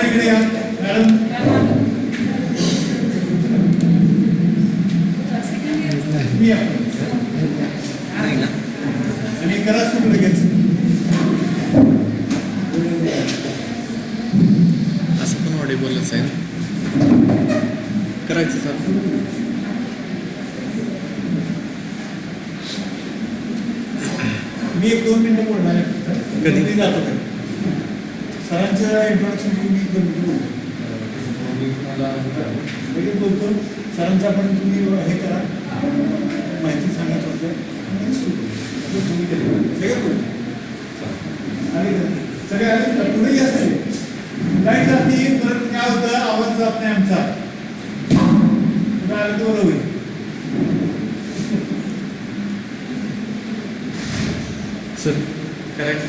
इकडे या मॅडम. आणि करा सुरू लगेच. असं पण ऑडिबलच आहे करायचं सर. मी 1-2 मिनिटं बोलणार आहे. कधी जातो का सरांचं इंट्रोडक्शन मी 1-2 मिनिटं लगेच बोलतो. सरांचं आपण तुम्ही हे करा, माहिती सांगायचं होतं तुम्ही सगळे बोलतो. आणि सगळे आले पुढे या सगळे काय जाती. परत काय होतं, आवाज जात नाही आमचा. आलं तर बरं होईल. सर करायचं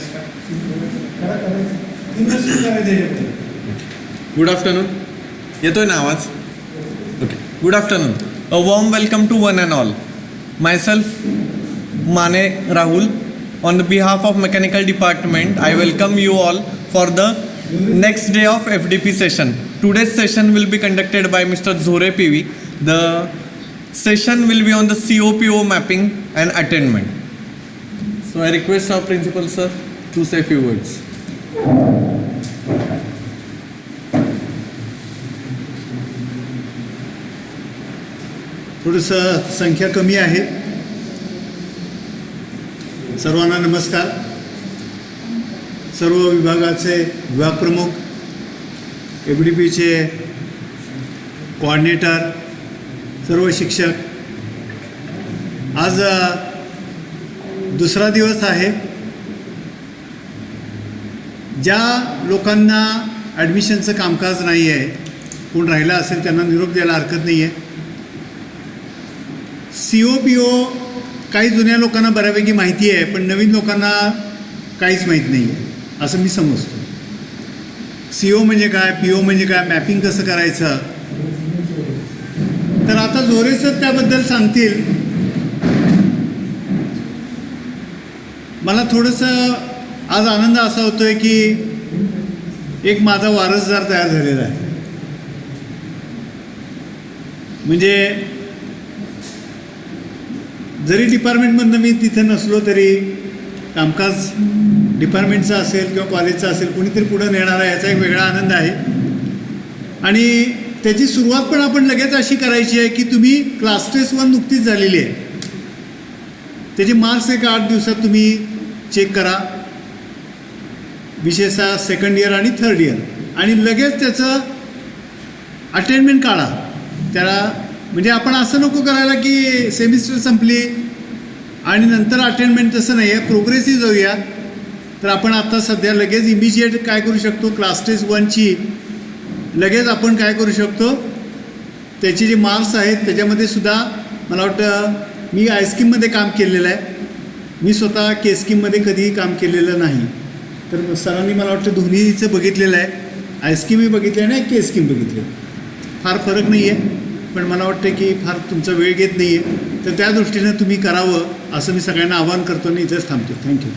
गुड आफ्टरनून. येतोय ना आवाज? Okay. Good afternoon. A warm welcome to one and all. Myself माने Rahul. On the behalf of Mechanical Department, I welcome you all for the next day of FDP session. Today's session will be conducted by Mr. Zore PV. The session will be on the COPO mapping and attainment. So I request our principal sir to say a few words. थोडंसं संख्या कमी आहे. सर्वांना नमस्कार. सर्व विभागाचे विभाग प्रमुख, FDPचे कोऑर्डिनेटर, सर्व शिक्षक. आज दुसरा दिवस आहे. ज्या लोकांना ॲडमिशनचं कामकाज नाही आहे, कोण राहिला असेल त्यांना निरोप द्यायला हरकत नाही आहे. COPO काही जुन्या लोकांना बऱ्यापैकी माहिती आहे, पण नवीन लोकांना काहीच माहीत नाही आहे असं मी समजतो. CO म्हणजे काय, PO म्हणजे काय, मॅपिंग कसं करायचं, तर आता जोरे सर त्याबद्दल सांगतील. मला थोडंसं आज आनंद असा होतो आहे की एक माझा वारसदार तयार झालेला आहे. म्हणजे जरी डिपार्टमेंटमधनं मी तिथे नसलो तरी कामकाज डिपार्टमेंटचं असेल किंवा कॉलेजचं असेल, कोणीतरी पुढं नेणार आहे याचा एक वेगळा आनंद आहे. आणि त्याची सुरुवात पण आपण लगेच अशी करायची आहे की तुम्ही क्लास टेस्ट 1 नुकतीच झालेली आहे, त्याचे मार्क्स एक 8 दिवसात तुम्ही चेक करा, विशेषतः सेकंड इयर आणि थर्ड इयर. आणि लगेच त्याचं अटेंडमेंट काढा त्याला. म्हणजे आपण असं नको करायला की सेमिस्टर संपली आणि नंतर अटेंडमेंट, तसं नाही आहे. प्रोग्रेसिव्ह जाऊया. तर आपण आता सध्या लगेच इमिजिएट काय करू शकतो, क्लास टेस्ट 1ची लगेच आपण काय करू शकतो, त्याचे जे मार्क्स आहेत त्याच्यामध्ये सुद्धा मला वाटतं मी आयस्कीममध्ये काम केलेलं आहे. मी स्वतः के स्कीममध्ये कधीही काम केलेलं नाही. तर सरांनी मला वाटतं दोन्हीचं बघितलेलं आहे. आयस्कीमही बघितलं आहे आणि के स्कीम बघितलं. फार फरक नाही आहे, पण मला वाटतं की फार तुमचा वेळ घेत नाही आहे, तर त्या दृष्टीनं तुम्ही करावं असं मी सगळ्यांना आवाहन करतो आणि इथेच थांबतो. थँक्यू.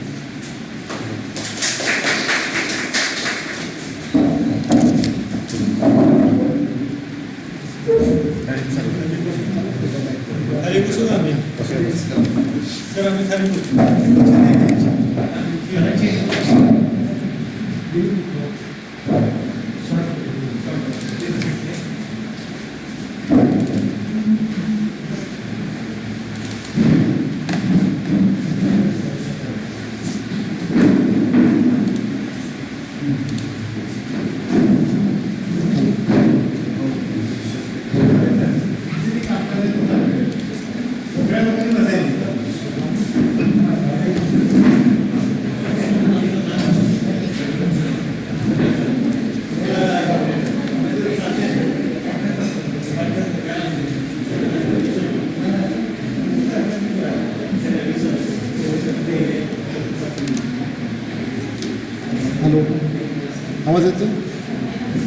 हॅलो, आवाज येतो?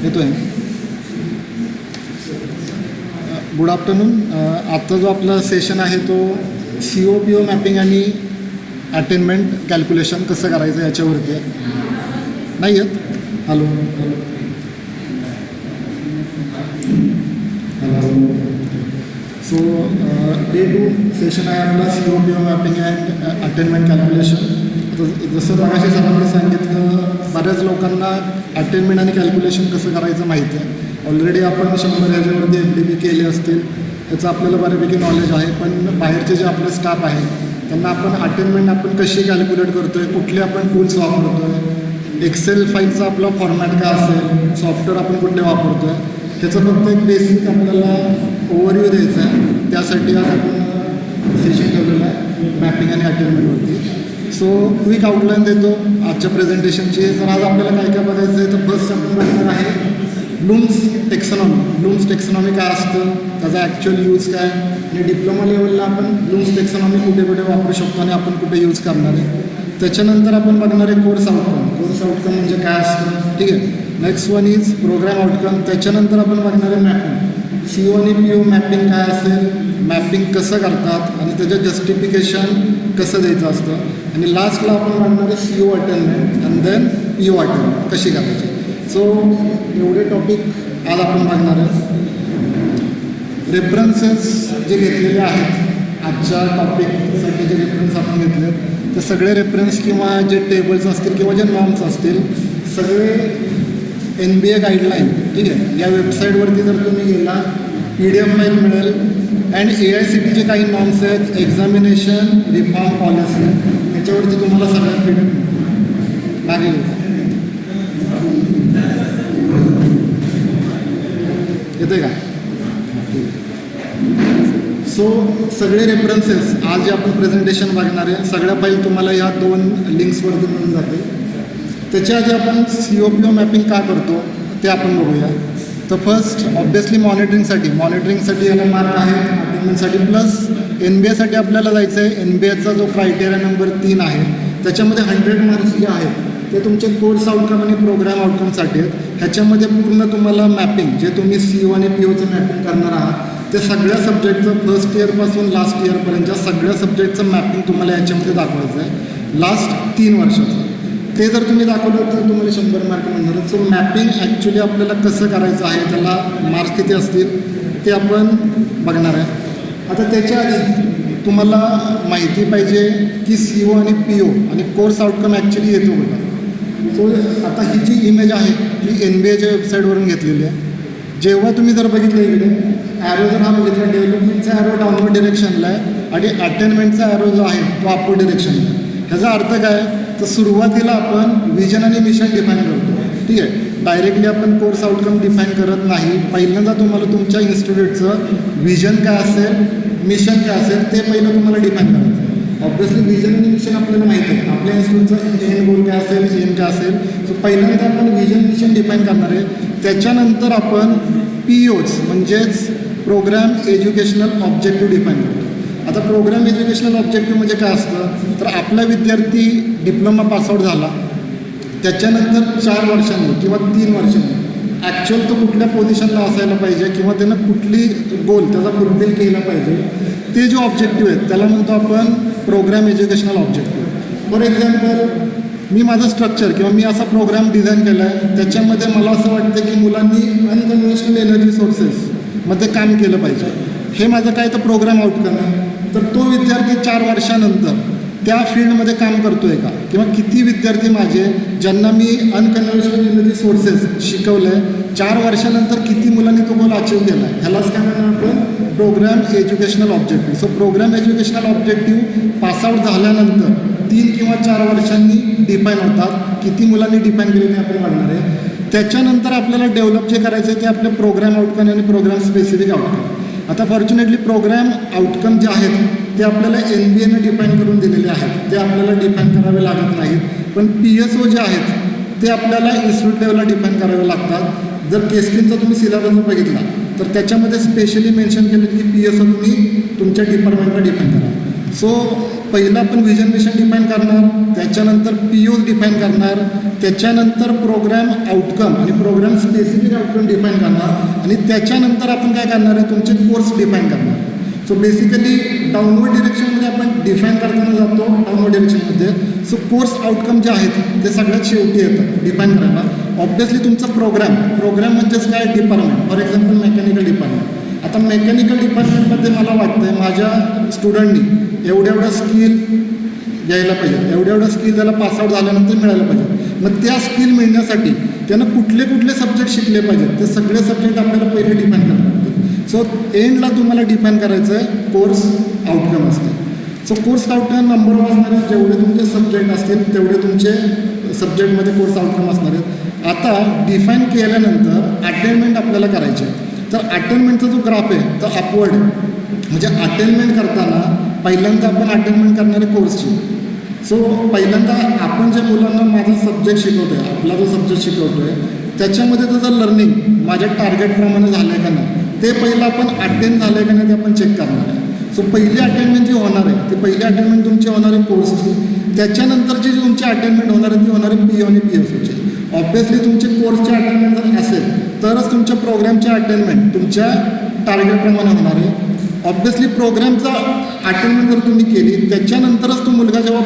येतो आहे. Good afternoon. आजचा जो आपला सेशन आहे तो COPO मॅपिंग आणि अटेनमेंट कॅल्क्युलेशन कसं करायचं याच्यावरती आहे. नाही आहेत हॅलो सो डे 2 सेशन आहे आपला COPO mapping and attainment calculation. जसं मगाशी सरांनी सांगितलं, बऱ्याच लोकांना अटेनमेंट आणि कॅल्क्युलेशन कसं करायचं माहिती आहे. ऑलरेडी आपण 100 ह्याच्यावरती MDB केले असतील, याचं आपल्याला बऱ्यापैकी नॉलेज आहे. पण बाहेरचे जे आपले स्टाफ आहे त्यांना आपण अटेनमेंट आपण कशी कॅल्क्युलेट करतो आहे, कुठले आपण टूल्स वापरतो आहे, एक्सेल फाईलचा आपला फॉर्मॅट काय असेल, सॉफ्टवेअर आपण कुठले वापरतो आहे, ह्याचं फक्त एक बेसिक आपल्याला ओव्हरव्ह्यू द्यायचं आहे. त्यासाठी आज आपण सेशन ठेवलेलं आहे मॅपिंग आणि अटेनमेंटवरती. सो क्विक आउटलाईन देतो आजच्या प्रेझेंटेशनची. तर आज आपल्याला काय काय बघायचं आहे, तर फर्स्ट आपण बघणार आहे ब्लूम्स टेक्सॉनॉमी. ब्लूम्स टेक्सॉनॉमी काय असतं, त्याचा ॲक्च्युअल यूज काय, आणि डिप्लोमा लेवलला आपण ब्लूम्स टेक्सॉनॉमी कुठे कुठे वापरू शकतो आणि आपण कुठे यूज करणार आहे. त्याच्यानंतर आपण बघणार आहे कोर्स आउटकम. कोर्स आउटकम म्हणजे काय असतं, ठीक आहे. Next one is programme outcome. त्याच्यानंतर आपण बघणार आहे मॅपिंग. CO आणि PO मॅपिंग काय असेल, मॅपिंग कसं करतात आणि त्याचं जस्टिफिकेशन कसं द्यायचं असतं. आणि लास्टला आपण बघणार आहे CO अटेनमेंट आणि देन PO अटेनमेंट कशी करायची. सो एवढे टॉपिक आज आपण बघणार आहे. रेफरन्सेस जे घेतलेले आहेत आजच्या टॉपिकसाठी, जे रेफरन्स आपण घेतले ते सगळे रेफरन्स किंवा जे टेबल्स असतील किंवा जे नॉर्म्स असतील सगळे NBA गाईडलाईन, ठीक आहे. या वेबसाईटवरती जर तुम्ही गेला PDF फाईल मिळेल. अँड AICTEचे काही नॉर्म्स आहेत, एक्झामिनेशन रिफॉर्म पॉलिसी, याच्यावरती तुम्हाला सगळ्यात भेटेल. मागे येते का? सो सगळे रेफरन्सेस आज जे आपण प्रेझेंटेशन बघणार आहे सगळ्या फाईल तुम्हाला या 2 लिंक्सवरती मिळून जाते. त्याच्या आधी आपण COPO मॅपिंग का करतो ते आपण बघूया. तर फर्स्ट ऑब्वियसली मॉनिटरिंगसाठी याला मार्क आहे, अटेनमेंटसाठी प्लस NBA साठी आपल्याला जायचं आहे. NBAचा जो क्रायटेरिया नंबर 3 आहे त्याच्यामध्ये 100 मार्क्स जे आहेत ते तुमचे कोर्स आउटकम आणि प्रोग्राम आउटकमसाठी आहेत. ह्याच्यामध्ये पूर्ण तुम्हाला मॅपिंग जे तुम्ही CO आणि POचं मॅपिंग करणार आहात ते सगळ्या सब्जेक्टचं फर्स्ट इयरपासून लास्ट इयरपर्यंतच्या सगळ्या सब्जेक्टचं मॅपिंग तुम्हाला याच्यामध्ये दाखवायचं आहे लास्ट 3 वर्षाचं. ते जर तुम्ही दाखवलं तर तुम्हाला 100 मार्क मिळणार. सो मॅपिंग ॲक्च्युली आपल्याला कसं करायचं आहे, त्याला मार्क्स किती असतील ते आपण बघणार आहे. आता त्याच्या आधी तुम्हाला माहिती पाहिजे की CO आणि PO आणि कोर्स आउटकम ॲक्च्युली येतो बघा. सो आता ही जी इमेज आहे ती NBAच्या वेबसाईटवरून घेतलेली आहे. जेव्हा तुम्ही जर बघितलं इकडे ॲरो जर हा बघितला, डेव्हलपमेंटचा ॲरो डाऊनवर्ड डिरेक्शनला आहे आणि अटेनमेंटचा ॲरो जो आहे तो अपवर्ड डिरेक्शनला आहे. ह्याचा अर्थ काय, तर सुरुवातीला आपण विजन आणि मिशन डिफाईन करतो, ठीक आहे. डायरेक्टली आपण कोर्स आउटकम डिफाईन करत नाही. पहिल्यांदा तुम्हाला तुमच्या इन्स्टिट्यूटचं विजन काय असेल, मिशन काय असेल ते पहिलं तुम्हाला डिफाईन करायचं. ऑब्व्हियसली विजन आणि मिशन आपल्याला माहिती आहे, आपल्या इन्स्टिट्यूटचं एन गोल काय असेल, एम काय असेल. सो पहिल्यांदा आपण विजन मिशन डिफाईन करणार आहे. त्याच्यानंतर आपण POs म्हणजेच प्रोग्राम एज्युकेशनल ऑब्जेक्टिव्ह डिफाईन करतो. आता प्रोग्राम एज्युकेशनल ऑब्जेक्टिव्ह म्हणजे काय असतं, तर आपला विद्यार्थी डिप्लोमा पासआउट झाला त्याच्यानंतर 4 वर्षांनी किंवा 3 वर्षांनी ॲक्च्युअल तो कुठल्या पोझिशनला असायला पाहिजे किंवा त्यानं कुठली गोल त्याचा फुलफिल केला पाहिजे, ते जे ऑब्जेक्टिव्ह आहेत त्याला म्हणतो आपण programme educational objective. For example मी माझं स्ट्रक्चर किंवा मी असा प्रोग्राम डिझाईन केला आहे त्याच्यामध्ये मला असं वाटतं की मुलांनी अनकन्व्हेन्शनल एनर्जी सोर्सेसमध्ये काम केलं पाहिजे. हे माझं काय तर प्रोग्राम आउटकम आहे. तर तो विद्यार्थी 4 वर्षानंतर त्या फील्डमध्ये काम करतो आहे का, किंवा किती विद्यार्थी माझे ज्यांना मी अनकन्व्हेन्शनल एनर्जी सोर्सेस शिकवलं आहे 4 वर्षानंतर किती मुलांनी तो गोल अचीव केला आहे, ह्यालाच काय म्हणणार आपण programme educational objective. So programme educational objective pass out झाल्यानंतर 3 किंवा 4 वर्षांनी डिफाईन होतात. किती मुलांनी डिफाईन केले ते आपण बघणार आहे. त्याच्यानंतर आपल्याला डेव्हलप जे करायचं आहे ते आपले प्रोग्राम आउटकम आणि प्रोग्राम स्पेसिफिक आउटकम. आता फॉर्च्युनेटली प्रोग्राम आउटकम जे आहेत ते आपल्याला NBAनं डिफाईन करून दिलेले आहेत, ते आपल्याला डिफाईन करावे लागत नाहीत. पण PSO जे आहेत ते आपल्याला इन्स्टिट्यूट लेवलला डिफाईन करावे लागतात. जर केस्किनचा तुम्ही सिलेबस बघितला तर त्याच्यामध्ये स्पेशली मेन्शन केलं की PSO तुम्ही तुमच्या डिपार्टमेंटला डिफाईन करा. सो पहिलं आपण विजन मिशन डिफाईन करणार, त्याच्यानंतर POs डिफाईन करणार, त्याच्यानंतर प्रोग्राम आउटकम आणि प्रोग्राम स्पेसिफिक आउटकम डिफाईन करणार आणि त्याच्यानंतर आपण काय करणार आहे तुमचे कोर्स डिफाईन करणार. सो बेसिकली डाऊनवर्ड डिरेक्शनमध्ये आपण डिफाईन करताना जातो डाऊनवर्ड डिरेक्शनमध्ये. सो कोर्स आउटकम जे आहेत ते सगळ्यात शेवटी येतात डिफाईन करायला ऑब्वियसली तुमचा प्रोग्राम म्हणजेच काय department, for example mechanical department. आता मेकॅनिकल डिपार्टमेंटमध्ये मला वाटतं माझ्या स्टुडंटनी एवढ्या स्किल घ्यायला पाहिजे, एवढ्या स्किल त्याला पासआउट झाल्यानंतर मिळायला पाहिजे. मग त्या स्किल मिळण्यासाठी त्यानं कुठले सब्जेक्ट शिकले पाहिजेत ते सगळे सब्जेक्ट आपल्याला पहिले डिफाईन करावे लागतात. सो एंडला तुम्हाला डिफाईन करायचं आहे कोर्स आउटकम असते. So course outcome number of असणार आहे, जेवढे तुमचे सब्जेक्ट असतील तेवढे तुमचे सब्जेक्टमध्ये कोर्स आउटकम असणार आहेत. आता डिफाईन केल्यानंतर अटेनमेंट आपल्याला करायचे आहे. तर अटेनमेंटचा जो ग्राफ आहे तर अपवर्ड आहे, म्हणजे अटेनमेंट करताना पहिल्यांदा आपण अटेनमेंट करणार आहे कोर्सची. सो पहिल्यांदा आपण जे मुलांना माझा सब्जेक्ट शिकवतो आहे, आपला जो सब्जेक्ट शिकवतो आहे त्याच्यामध्ये त्याचं लर्निंग माझ्या टार्गेटप्रमाणे झालं आहे का नाही ते पहिलं आपण अटेंड झालं आहे का नाही ते आपण चेक करणार आहे. सो पहिली अटेंडमेंट जी होणार आहे ती पहिली अटेंडमेंट तुमची होणार आहे कोर्सची. त्याच्यानंतरची जी तुमची अटेंडमेंट होणार आहे ती होणार आहे PO आणि PSOची. ऑब्वियसली तुमचे कोर्सची अटेंडमेंट जर असेल तरच तुमच्या प्रोग्रामची अटेंडमेंट तुमच्या टार्गेटप्रमाणे होणार आहे. ऑब्वियसली प्रोग्रामचा अटेंडमेंट जर तुम्ही केली त्याच्यानंतरच तो मुलगा जेव्हा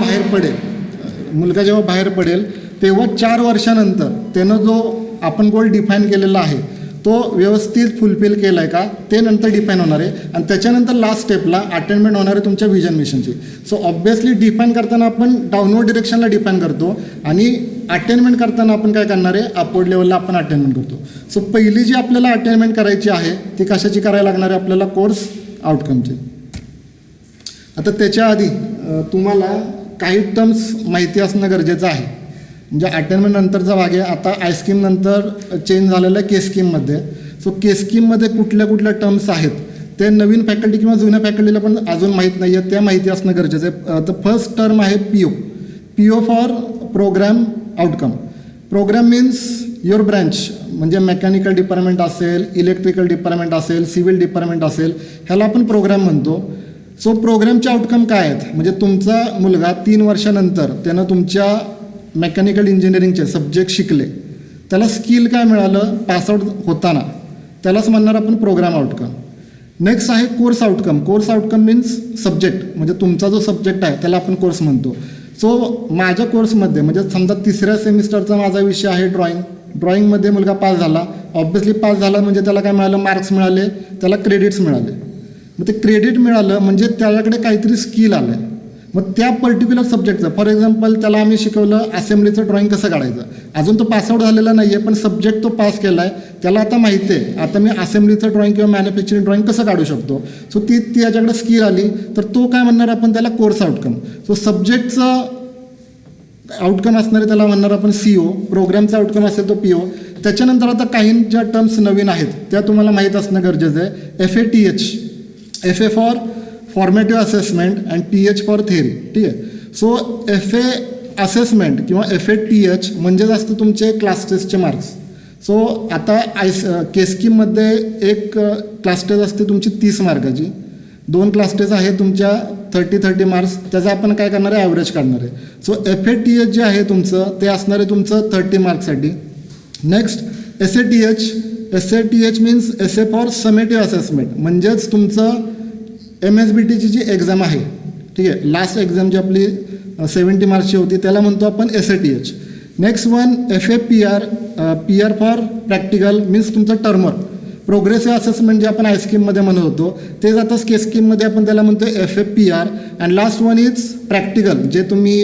बाहेर पडेल तेव्हा 4 वर्षानंतर त्यानं जो आपण गोल डिफाईन केलेला आहे तो व्यवस्थित फुलफिल केला आहे का ते नंतर डिफाईन होणार आहे. आणि त्याच्यानंतर लास्ट स्टेपला अटेंडमेंट होणार आहे तुमच्या व्हिजन मिशनची. सो ऑब्वियसली डिफाईन करताना आपण डाऊनवर्ड डिरेक्शनला डिफाईन करतो आणि अटेंडमेंट करताना आपण काय करणार आहे अपवर्ड लेवलला आपण अटेंडमेंट करतो. सो पहिली जी आपल्याला अटेंडमेंट करायची आहे ती कशाची करायला लागणार आहे आपल्याला कोर्स आउटकमची. आता त्याच्या आधी तुम्हाला काही टर्म्स माहिती असणं गरजेचं आहे. म्हणजे अटेंडमेंट नंतरचा भाग आहे. आता आयस्कीम नंतर चेंज झालेलं आहे स्कीममध्ये. सो स्कीममध्ये कुठल्या टर्म्स आहेत ते नवीन फॅकल्टी किंवा जुन्या फॅकल्टीला पण अजून माहीत नाही आहे, त्या माहिती असणं गरजेचं आहे. तर फर्स्ट टर्म आहे PO for programme outcome. Programme means your branch, म्हणजे मेकॅनिकल डिपार्टमेंट असेल, इलेक्ट्रिकल डिपार्टमेंट असेल, सिव्हिल डिपार्टमेंट असेल, ह्याला आपण प्रोग्राम म्हणतो. सो प्रोग्रामचे आउटकम काय आहेत म्हणजे तुमचा मुलगा 3 वर्षानंतर त्यानं तुमच्या मेकॅनिकल इंजिनिअरिंगचे सब्जेक्ट शिकले, त्याला स्किल काय मिळालं पासआउट होताना, त्यालाच म्हणणार आपण प्रोग्राम आउटकम. नेक्स्ट आहे course outcome. Course outcome means subject, म्हणजे तुमचा जो सब्जेक्ट आहे त्याला आपण कोर्स म्हणतो. सो माझ्या कोर्समध्ये म्हणजे समजा 3ऱ्या सेमिस्टरचा माझा विषय आहे ड्रॉइंगमध्ये मुलगा पास झाला. ऑब्व्हियसली पास झाला म्हणजे त्याला काय मिळालं मार्क्स मिळाले, त्याला क्रेडिट्स मिळाले. मग ते क्रेडिट मिळालं म्हणजे त्याच्याकडे काहीतरी स्किल आलं आहे. मग त्या पर्टिक्युलर सब्जेक्टचं फॉर एक्झाम्पल त्याला आम्ही शिकवलं असेंब्लीचं ड्रॉइंग कसं काढायचं. अजून तो पासआउट झालेला नाही आहे पण सब्जेक्ट तो पास केला आहे, त्याला आता माहिती आहे आता मी असेंब्लीचं ड्रॉइंग किंवा मॅन्युफॅक्चरिंग ड्रॉइंग कसं काढू शकतो. सो ती याच्याकडे स्किल आली तर तो काय म्हणणार आपण त्याला कोर्स आउटकम. सो सब्जेक्टचं आउटकम असणारे त्याला म्हणणार आपण CO. प्रोग्रामचा आउटकम असेल तो PO. त्याच्यानंतर आता काही ज्या टर्म्स नवीन आहेत त्या तुम्हाला माहीत असणं गरजेचं आहे. FATH, FA for formative assessment and TH for theory. ठीक आहे. सो FA असेसमेंट किंवा FATH म्हणजेच असतं तुमचे क्लास टेस्टचे मार्क्स. सो आता स्कीममध्ये एक क्लास टेस्ट असते तुमची 30 मार्काची, 2 क्लास टेस्ट आहे तुमच्या 30 मार्क्स, त्याचा आपण काय करणार आहे ॲव्हरेज काढणार आहे. सो FATH जे आहे तुमचं ते असणार आहे तुमचं 30 मार्क्ससाठी. Next SATH means SA for summative assessment, म्हणजेच तुमचं MSBTची जी एक्झाम आहे, ठीक आहे, लास्ट एक्झाम जी आपली 70 मार्क्सची होती त्याला म्हणतो आपण SATH. Next one PR for practical means तुमचं टर्मर. प्रोग्रेसिव्ह असेसमेंट जे आपण आयस्कीममध्ये म्हणत होतो तेच आता स्कीममध्ये आपण त्याला म्हणतो FAPR. And last one is practical, जे तुम्ही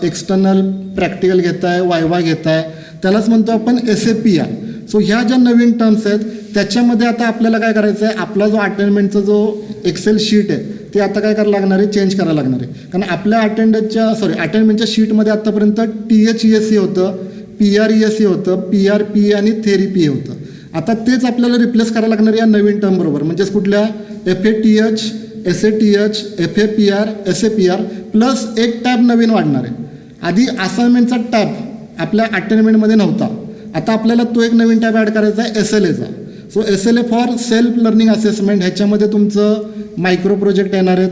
एक्सटर्नल प्रॅक्टिकल घेताय, वायवा घेताय, त्यालाच म्हणतो आपण SAPR. सो ह्या ज्या नवीन टर्म्स आहेत त्याच्यामध्ये आता आपल्याला काय करायचं आहे, आपला जो अटेंडमेंटचा जो एक्सेल शीट आहे ते आता काय करायला लागणार आहे चेंज करायला लागणार आहे. कारण आपल्या अटेंडमेंटच्या शीटमध्ये आत्तापर्यंत THESE होतं, PRESE होतं, PRPE आणि थेअरी PA होतं. आता तेच आपल्याला रिप्लेस करायला लागणार या नवीन टर्म बरोबर, म्हणजेच कुठल्या FATH, SATH, FAPR, SAPR plus एक टॅब नवीन वाढणार आहे. आधी असाइनमेंटचा टॅब आपल्या अटेंडमेंटमध्ये नव्हता, आता आपल्याला तो एक नवीन टॅब ॲड करायचा आहे SLAचा. So SLA for self learning assessment. ह्याच्यामध्ये तुमचं मायक्रो प्रोजेक्ट येणार आहेत,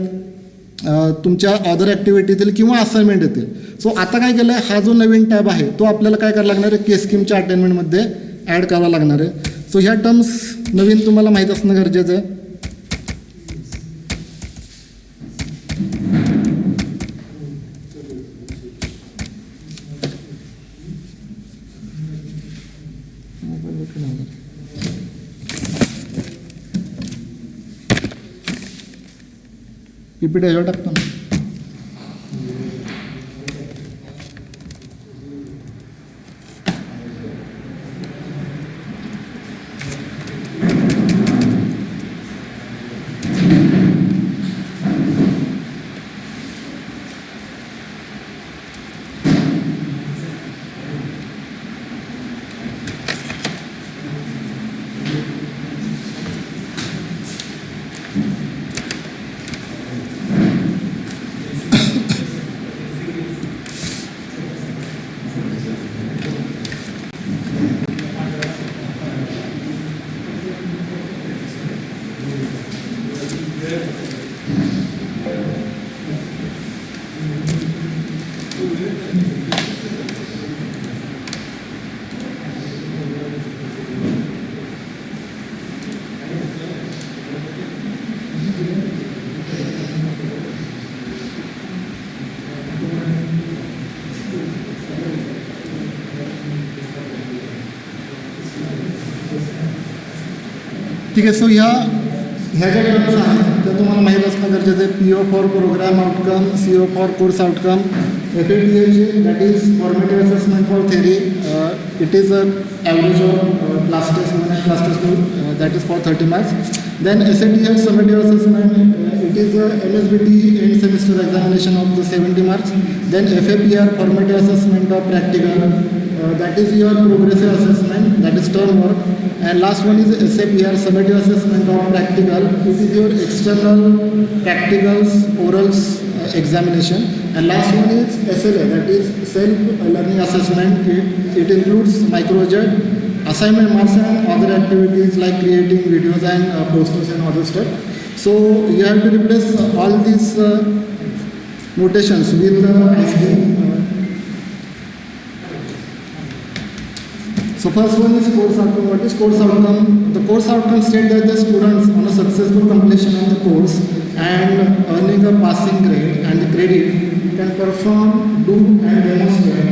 तुमच्या अदर ॲक्टिव्हिटीतील किंवा असाइनमेंट येतील. सो आता काय केलं आहे, हा जो नवीन टॅब आहे तो आपल्याला काय करायला लागणार आहे स्कीमच्या अटेंडमेंटमध्ये ॲड करावा लागणार आहे. सो ह्या टर्म्स नवीन तुम्हाला माहीत असणं गरजेचं आहे. पटकन होणार. PPT याच्यावर टाकतो ना. ठीक आहे. सो ह्या ज्या टर्म्स आहेत त्या तुम्हाला माहीत असणं गरजेचं आहे. PO for programme outcome, CO for course outcome, FATH that is formative assessment for theory, it is a average of class test that is for 30 marks. Then SATH summative assessment, it is a MSBT end semester examination of the 70 marks. Then FAPR formative assessment of practical, that is your progressive assessment, that is term work. And last one is SAPR summative assessment of practical. This is your external practicals, orals examination. And last one is SLA, that is self learning assessment. It includes microjet, assignment marks and other activities like creating videos and posters and other stuff. So you have to replace all these notations with asking. So first one is course outcome. What is course outcome? The course outcome state that the students on a successful completion of the course and earning a passing grade and the credit can perform, do and demonstrate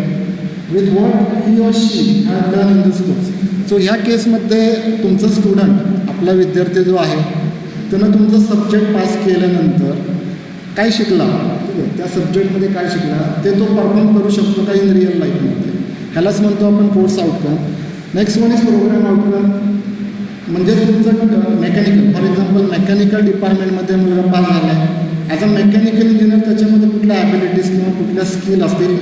with what he or she have done in this course. So ह्या केसमध्ये तुमचा student आपला विद्यार्थी जो आहे त्यानं तुमचा subject pass केल्यानंतर काय शिकला, ठीक आहे, त्या सब्जेक्टमध्ये काय शिकला ते तो परफॉर्म करू शकतो का इन रिअल लाईफमध्ये, ह्यालाच म्हणतो आपण course outcome. Next one is programme outcome. म्हणजे तुमचं मेकॅनिकल, फॉर एक्झाम्पल मेकॅनिकल डिपार्टमेंटमध्ये मुलगा पास झाला आहे, ॲज अ मेकॅनिकल इंजिनियर त्याच्यामध्ये कुठल्या ॲबिलिटीज किंवा कुठल्या स्किल असतील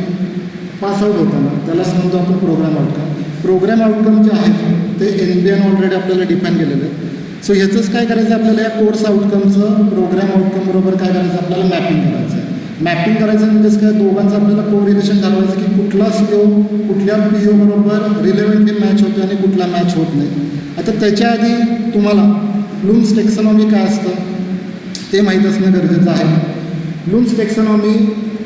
पासआउट होताना त्यालाच म्हणतो आपण प्रोग्राम आउटकम. प्रोग्राम आउटकम जे आहेत ते NBN ऑलरेडी आपल्याला डिफाईन केलेलं आहे. सो ह्याचंच काय करायचं आपल्याला, या कोर्स आउटकमचं प्रोग्राम आउटकम बरोबर काय करायचं आपल्याला मॅपिंग करायचं आहे. मॅपिंग करायचं म्हणजेच काय, दोघांचं आपल्याला कोरिलेशन ठरवायचं की कुठला CO कुठल्या PO बरोबर रिलेव्हंटली मॅच होतो आणि कुठला मॅच होत नाही. आता त्याच्या आधी तुम्हाला ब्लूम्स टेक्सॉनॉमी काय असतं ते माहीत असणं गरजेचं आहे. ब्लूम्स टेक्सॉनॉमी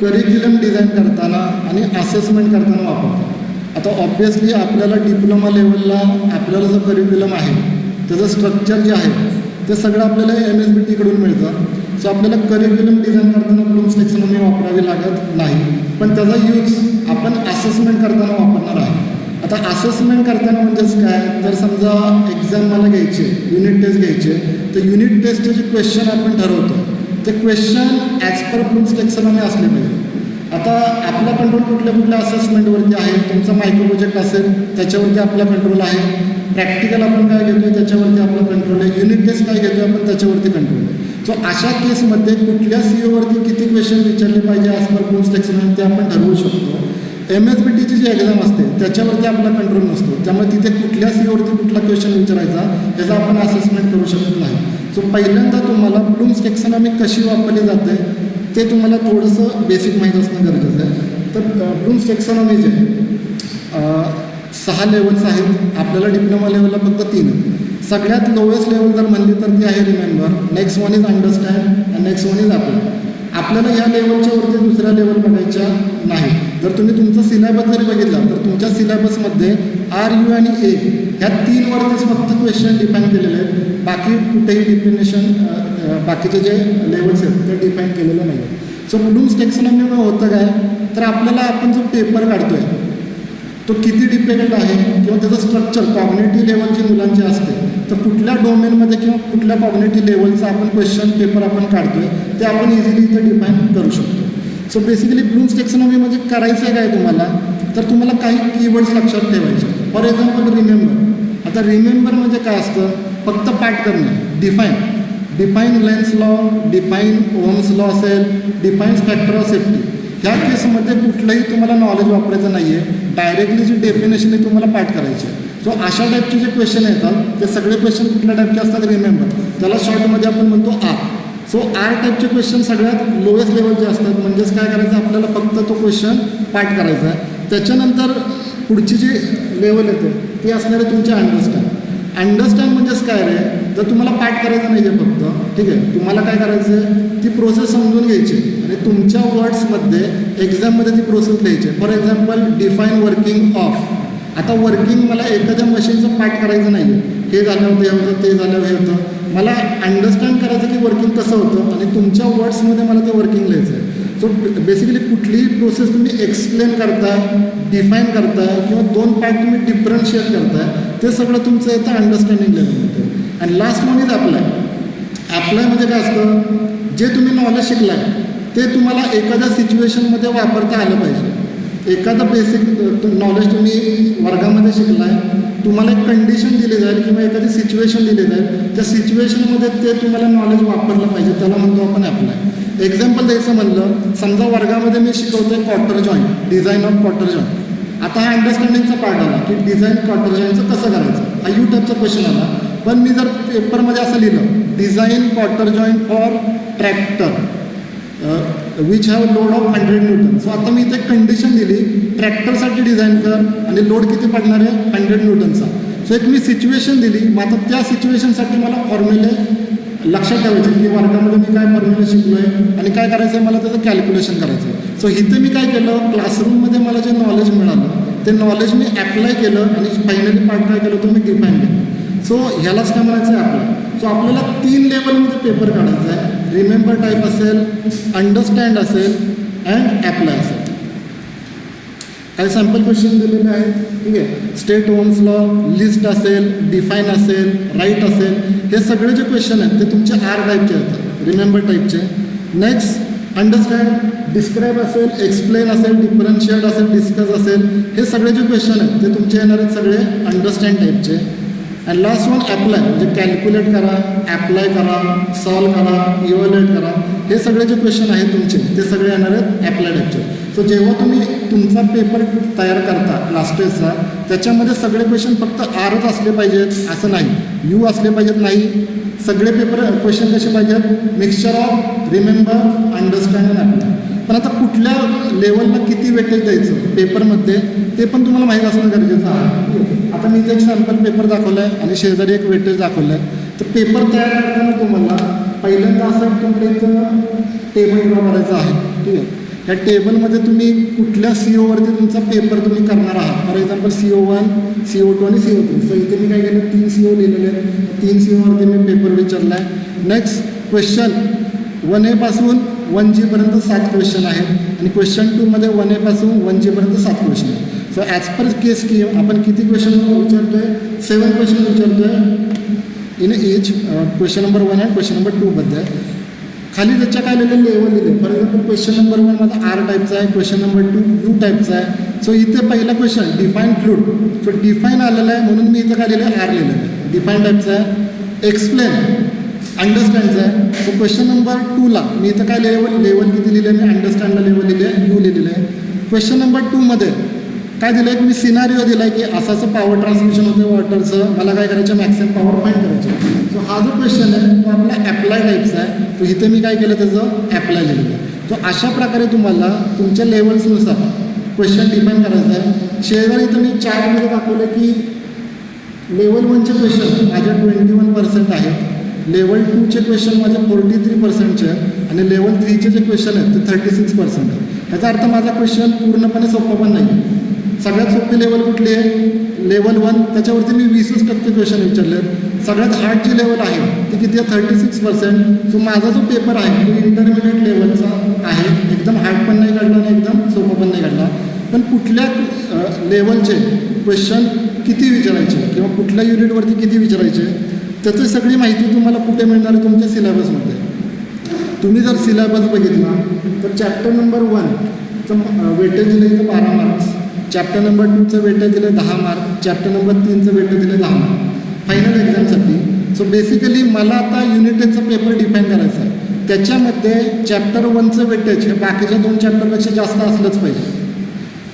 करिक्युलम डिझाईन करताना आणि असेसमेंट करताना वापरतात. आता ऑब्वियसली आपल्याला डिप्लोमा लेवलला आपल्याला जो करिक्युलम आहे त्याचं स्ट्रक्चर जे आहे ते सगळं आपल्याला MSBTकडून मिळतं. सो आपल्याला करिक्युलम डिझाईन करताना ब्लूम्स टेक्सॉनॉमी वापरावी लागत नाही, पण त्याचा यूज आपण असेसमेंट करताना वापरणार आहे. आता असेसमेंट करताना म्हणजेच काय, तर समजा एक्झाम मला घ्यायचे, युनिट टेस्ट घ्यायचे, तर युनिट टेस्टचे जे क्वेश्चन आपण ठरवतो ते क्वेश्चन ॲज पर ब्लूम्स टेक्सॉनॉमी असले पाहिजे. आता आपला कंट्रोल कुठल्या असेसमेंटवरती आहे, तुमचा मायक्रो प्रोजेक्ट असेल त्याच्यावरती आपला कंट्रोल आहे, प्रॅक्टिकल आपण काय घेतो आहे त्याच्यावरती आपला कंट्रोल आहे, युनिट टेस्ट काय घेतो आहे आपण त्याच्यावरती कंट्रोल आहे. सो अशा केसमध्ये कुठल्या COवरती किती क्वेश्चन विचारले पाहिजे ॲज पर ब्लूम्स टेक्सॉनॉमी ते आपण ठरवू शकतो. MSBTची जी एक्झाम असते त्याच्यावरती आपला कंट्रोल नसतो, त्यामुळे तिथे कुठल्या COवरती कुठला क्वेश्चन विचारायचा याचा आपण असेसमेंट करू शकत नाही. सो पहिल्यांदा तुम्हाला ब्लूम्स टेक्सॉनॉमी कशी वापरली जाते ते तुम्हाला थोडंसं बेसिक माहीत असणं गरजेचं आहे. तर ब्लूम्स टेक्सॉनॉमी जे 6 लेवल्स आहेत, आपल्याला डिप्लोमा लेवलला फक्त 3 आहेत. सगळ्यात लोएस्ट लेवल जर म्हणली तर ती आहे remember, next one is understand and next one is apply. आपल्याला ह्या लेवलच्या वरती दुसऱ्या लेवल बघायच्या नाही. जर तुम्ही तुमचा सिलेबस जरी बघितला तर तुमच्या सिलेबसमध्ये RU आणि A ह्या 3 वरतीच फक्त क्वेश्चन डिफाईन केलेले आहेत, बाकी कुठेही डिफिनेशन बाकीचे जे लेवल्स आहेत ते डिफाईन केलेलं नाही. सो ब्लूम्स टेक्सॉनॉमीमुळे होतं काय, तर आपल्याला आपण जो पेपर काढतो आहे तो किती डिपेंडंट आहे किंवा त्याचं स्ट्रक्चर कॉग्निटिव्ह लेवलची मुलांची असते, तर कुठल्या डोमेनमध्ये किंवा कुठल्या कॉग्निटिव्ह लेवलचा आपण क्वेश्चन पेपर आपण काढतोय ते आपण इझिली इथे डिफाईन करू शकतो. सो बेसिकली ब्लूम्स टेक्सॉनॉमी म्हणजे करायचं आहे काय तुम्हाला, तर तुम्हाला काही कीवर्ड्स लक्षात ठेवायचे. For example remember. आता रिमेंबर म्हणजे काय असतं, फक्त पाठ करणे. Define Lenz law, define Ohm's law असेल, डिफाईन फॅक्टर ऑफ सेफ्टी. ह्या केसमध्ये कुठलंही तुम्हाला नॉलेज वापरायचं नाही आहे, डायरेक्टली जी डेफिनेशन आहे तुम्हाला पाठ करायची आहे. सो अशा टाईपचे जे क्वेश्चन येतात ते सगळे क्वेश्चन कुठल्या टाईपचे असतात, रिमेंबर. त्याला शॉर्टमध्ये आपण म्हणतो आर. सो आर टाईपचे क्वेश्चन सगळ्यात लोएस्ट लेवलचे असतात. म्हणजेच काय करायचं, आपल्याला फक्त तो क्वेश्चन पाठ करायचा आहे. त्याच्यानंतर पुढची जी लेवल येते ती असणार आहे तुमची अंडरस्टँड म्हणजेच काय रे, तर तुम्हाला पाठ करायचं नाही आहे फक्त, ठीक आहे. तुम्हाला काय करायचं आहे, ती प्रोसेस समजून घ्यायची आणि तुमच्या वर्ड्समध्ये एक्झाममध्ये ती प्रोसेस लिहायची. For example define working of. आता वर्किंग मला एखाद्या मशीनचं पाठ करायचं नाही आहे, हे झाल्यावर ते होतं, ते झाल्यावर हे होतं. मला अंडरस्टँड करायचं की वर्किंग कसं होतं आणि तुमच्या वर्ड्समध्ये मला ते वर्किंग लिहायचं आहे. सो बेसिकली कुठलीही प्रोसेस तुम्ही एक्सप्लेन करताय, डिफाईन करताय किंवा दोन पार्ट तुम्ही डिफरन्शिएट करताय, ते सगळं तुमचं येतं अंडरस्टँडिंग लेवलमध्ये. आणि लास्ट वन इज अप्लाय म्हणजे काय असतं, जे तुम्ही नॉलेज शिकलाय ते तुम्हाला एखाद्या सिच्युएशनमध्ये वापरता आलं पाहिजे. एखादं बेसिक नॉलेज तुम्ही वर्गामध्ये शिकलाय, तुम्हाला एक कंडिशन दिली जाईल किंवा एखादी सिच्युएशन दिली जाईल, त्या सिच्युएशनमध्ये ते तुम्हाला नॉलेज वापरलं पाहिजे, त्याला म्हणतो आपण अप्लाय. एक्झाम्पल द्यायचं म्हणलं, समजा वर्गामध्ये मी शिकवतोय quarter joint, design of quarter joint. आता हा अंडरस्टँडिंगचा पार्ट आला की डिझाईन क्वार्टर जॉईंटचं कसं करायचं, हा यू टाईपचा क्वेश्चन आला. पण मी जर पेपरमध्ये असं लिहिलं, design quarter joint for tractor which have load of 100 Newton. So आता मी इथे कंडिशन दिली, ट्रॅक्टरसाठी डिझाईन कर आणि लोड किती पडणार आहे, 100 न्यूटनचा. सो एक मी सिच्युएशन दिली. मग आता त्या सिच्युएशनसाठी मला फॉर्म्युले लक्षात ठेवायचे की वर्गामध्ये मी काय फॉर्म्युले शिकलो आहे आणि काय करायचं आहे, मला त्याचं कॅल्क्युलेशन करायचं आहे. सो इथे मी काय केलं, क्लासरूममध्ये मला जे नॉलेज मिळालं ते नॉलेज मी ॲप्लाय केलं आणि फायनली पार्ट काय केलं तो मी डिफाईन केलं. सो ह्यालाच काय म्हणायचं आहे, अप्लाय. सो आपल्याला 3 लेवलमध्ये पेपर काढायचा आहे. रिमेंबर टाईप असेल, अंडरस्टँड असेल अँड ॲप्लाय असेल. काही सॅम्पल क्वेश्चन दिलेले आहेत, ठीक आहे. स्टेट ओम्स लॉ, लिस्ट असेल, डिफाईन असेल, राईट असेल, हे सगळे जे क्वेश्चन आहेत ते तुमचे आर टाईपचे येतात, रिमेंबर टाईपचे. नेक्स्ट अंडरस्टँड, डिस्क्राईब असेल, एक्सप्लेन असेल, डिफरन्शिएट असेल, डिस्कस असेल, हे सगळे जे क्वेश्चन आहेत ते तुमचे येणार आहेत सगळे अंडरस्टँड टाईपचे. अँड लास्ट वन ॲप्लाय, म्हणजे कॅल्क्युलेट करा, ॲप्लाय करा, सॉल्व करा, इव्हॅल्युएट करा, हे सगळे जे क्वेश्चन आहेत तुमचे ते सगळे येणार आहेत ॲप्लाय टाईपचे. सो जेव्हा तुम्ही तुमचा पेपर तयार करता लास्ट टेस्टचा, त्याच्यामध्ये सगळे क्वेश्चन फक्त आरच असले पाहिजेत असं नाही, यू असले पाहिजेत नाही. सगळे पेपर क्वेश्चन कसे पाहिजेत, mixture of remember, understand and apply. पण आता कुठल्या लेवलला किती वेटेज द्यायचं पेपरमध्ये ते पण तुम्हाला माहीत असणं गरजेचं आहे. आता मी इथे एक सॅम्पल पेपर दाखवला आहे आणि शेजारी एक वेटेज दाखवलं आहे. तर पेपर तयार करताना तुम्हाला पहिल्यांदा असं तुमच्या इथं टेबल ड्रॉ करायचं आहे, ठीक आहे. ह्या टेबलमध्ये तुम्ही कुठल्या CO वरती तुमचा पेपर तुम्ही करणार आहात. फॉर एक्झाम्पल CO1, CO2 आणि CO3. सो इथे मी काय केलं, 3 CO लिहिलेले आहेत. 3 COवरती मी पेपर विचारला आहे. नेक्स्ट क्वेश्चन 1A पासून 1G पर्यंत 7 क्वेश्चन आहेत आणि क्वेश्चन 2मध्ये 1A पासून 1G पर्यंत 7 क्वेश्चन आहेत. सो ॲज पर केस स्कीम आपण किती क्वेश्चन विचारतो आहे, 7 क्वेश्चन विचारतो आहे इन एज. क्वेश्चन नंबर 1 आहे, क्वेश्चन नंबर 2बद्दल. खाली त्याच्या काय लिहिलं, लेवल लिहिले. फॉर एक्झाम्पल क्वेश्चन नंबर 1 माझा आर टाईपचा आहे, क्वेश्चन नंबर 2 यू टाईपचा आहे. सो इथे पहिला question define fluid. So define आलेलं आहे म्हणून मी इथं काय लिहिलं आहे, आर लिहिलेलं आहे. डिफाईन टाईपचा आहे. एक्सप्लेन अंडरस्टँडचं आहे. सो क्वेश्चन नंबर 2ला मी इथं काय लेवल किती लिहिले, मी अंडरस्टँडला लेवल लिहिले आहे, यू लिहिलेलं आहे. क्वेश्चन नंबर 2मध्ये काय दिलं आहे, मी सिनारिओ दिला आहे की असं पॉवर ट्रान्समिशन होतं वॉटरचं, मला काय करायचं, मॅक्सिमम पॉवर फाईंड करायचं. सो हा जो क्वेश्चन आहे तो आपला ॲप्लाय टाईपचा आहे. तो इथे मी काय केलं, त्याचं ॲप्लाय लिहिलेलं आहे. सो अशा प्रकारे तुम्हाला तुमच्या लेवल्सनुसार क्वेश्चन डिफाईन करायचं आहे. शेजारी इथं मी चार्टमध्ये दाखवलं की लेवल 1चे क्वेश्चन माझे 21% आहेत, लेवल 2चे क्वेश्चन माझे 43%चे आहेत आणि लेवल 3चे जे क्वेश्चन आहेत ते 36% आहेत. याचा अर्थ माझा क्वेश्चन पूर्णपणे सोपा पण नाही. सगळ्यात सोपी लेवल कुठली आहे, लेवल 1, त्याच्यावरती मी 20% क्वेश्चन विचारले. सगळ्यात हार्ड जी लेवल आहे ती किती आहे, 36%. सो माझा जो पेपर आहे तो इंटरमिडिएट लेवलचा आहे, एकदम हार्ड पण नाही काढला आणि एकदम सोपं पण नाही काढला. पण कुठल्या लेवलचे क्वेश्चन किती विचारायचे किंवा कुठल्या युनिटवरती किती विचारायचे त्याची सगळी माहिती तुम्हाला कुठे मिळणार आहे तुमच्या सिलेबसमध्ये. तुम्ही जर सिलेबस बघितला तर चॅप्टर नंबर 1चं वेटेज दिलं इथं 12 मार्क्स, चॅप्टर नंबर 2चं वेटेज दिलं 10 मार्क, चॅप्टर नंबर 3चं वेटेज दिलं 10 मार्क फायनल एक्झामसाठी. सो बेसिकली मला आता युनिट टेस्टचा पेपर डिफाईन करायचा आहे. त्याच्यामध्ये चॅप्टर 1चं वेटेज हे बाकीच्या 2 चॅप्टरपेक्षा जास्त असलंच पाहिजे.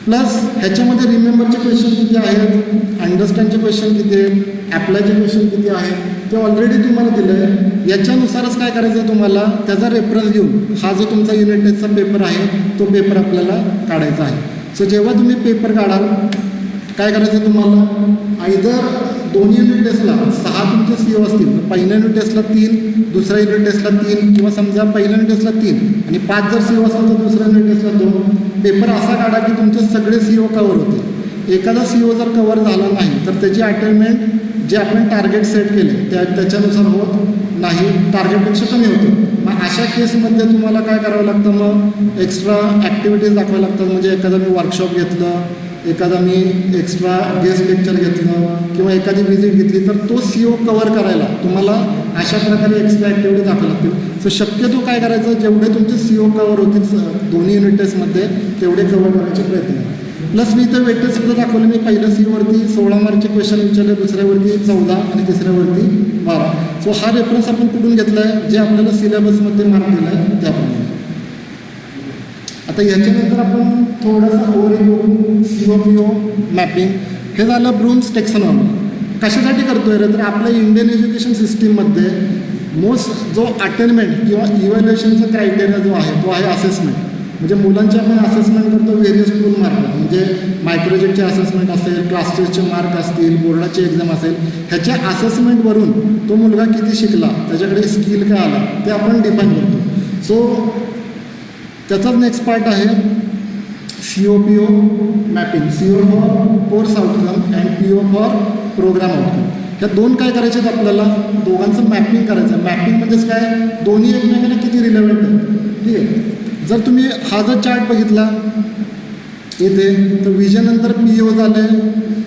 प्लस ह्याच्यामध्ये रिमेंबरचे क्वेश्चन किती आहेत, अंडरस्टँडचे क्वेश्चन किती आहेत, ॲप्लायचे क्वेश्चन किती आहेत ते ऑलरेडी तुम्हाला दिलं आहे. याच्यानुसारच काय करायचं आहे तुम्हाला त्याचा रेफरन्स घेऊन हा जो तुमचा युनिट टेस्टचा पेपर आहे तो पेपर आपल्याला काढायचा आहे. सो जेव्हा तुम्ही पेपर काढाल काय करायचं आहे तुम्हाला आयदर दोन्ही युनिट टेस्टला 6 तुमचे CO असतील तर पहिल्या युनिट टेस्टला 3, दुसऱ्या युनिट टेस्टला 3 किंवा समजा पहिल्या युनिट टेस्टला 3 आणि 5 जर CO असेल तर दुसऱ्या युनिट टेस्टला 2. पेपर असा काढा की तुमचे सगळे CO कवर होते. एखादा CO जर कवर झाला नाही तर त्याची अटेंडमेंट जे आपण टार्गेट सेट केले त्याच्यानुसार होत नाही, टार्गेटपेक्षा कमी होतं. मग अशा केसमध्ये तुम्हाला काय करावं लागतं, मग एक्स्ट्रा ॲक्टिव्हिटीज दाखवाव्या लागतात. म्हणजे एखादा मी वर्कशॉप घेतलं, एखादा मी एक्स्ट्रा गेस्ट लेक्चर घेतलं किंवा एखादी व्हिजिट घेतली तर तो CO कवर करायला तुम्हाला अशा प्रकारे एक्स्ट्रा ॲक्टिव्हिटी दाखवाव्या लागतील. सो शक्यतो काय करायचं जेवढे तुमचे CO कवर होतील दोन्ही युनिट टेस्टमध्ये तेवढे कवर करायचे प्रयत्न करा. प्लस मी इथं वेटेजसुद्धा दाखवलं. मी पहिल्या COवरती 16 मार्कचे क्वेश्चन विचारले, दुसऱ्यावरती 14 आणि तिसऱ्यावरती 12. सो हा रेफरन्स आपण कुठून घेतला आहे, जे आपल्याला सिलेबसमध्ये मार्क दिला आहे त्याप्रमाणे. आता याच्यानंतर आपण थोडंसं ओव्हरव्ह्यू COPO मॅपिंग हे झालं ब्रूम्स टेक्सॉनॉमी. कशासाठी करतो आहे रे, तर आपल्या इंडियन एज्युकेशन सिस्टीममध्ये मोस्ट जो अटेनमेंट किंवा इव्हॅल्युएशनचा क्रायटेरिया जो आहे तो आहे असेसमेंट. म्हणजे मुलांचे आपण असेसमेंट करतो व्हेरियस टूल मार्फत. म्हणजे मायक्रोजेटचे असेसमेंट असेल, क्लास टेस्टचे मार्क असतील, बोर्डाची एक्झाम असेल, ह्याच्या असेसमेंटवरून तो मुलगा किती शिकला, त्याच्याकडे स्किल काय आला ते आपण डिफाईन करतो. सो त्याचाच नेक्स्ट पार्ट आहे COPO mapping. CO for course outcome and PO for programme outcome. ह्या 2 काय करायचे आहेत आपल्याला, दोघांचं मॅपिंग करायचं आहे. मॅपिंग म्हणजेच काय, दोन्ही एकमेकांना किती रिलेव्हंट आहे. ठीक आहे, जर तुम्ही हा जर चार्ट बघितला इथे तर विजननंतर PO झाले,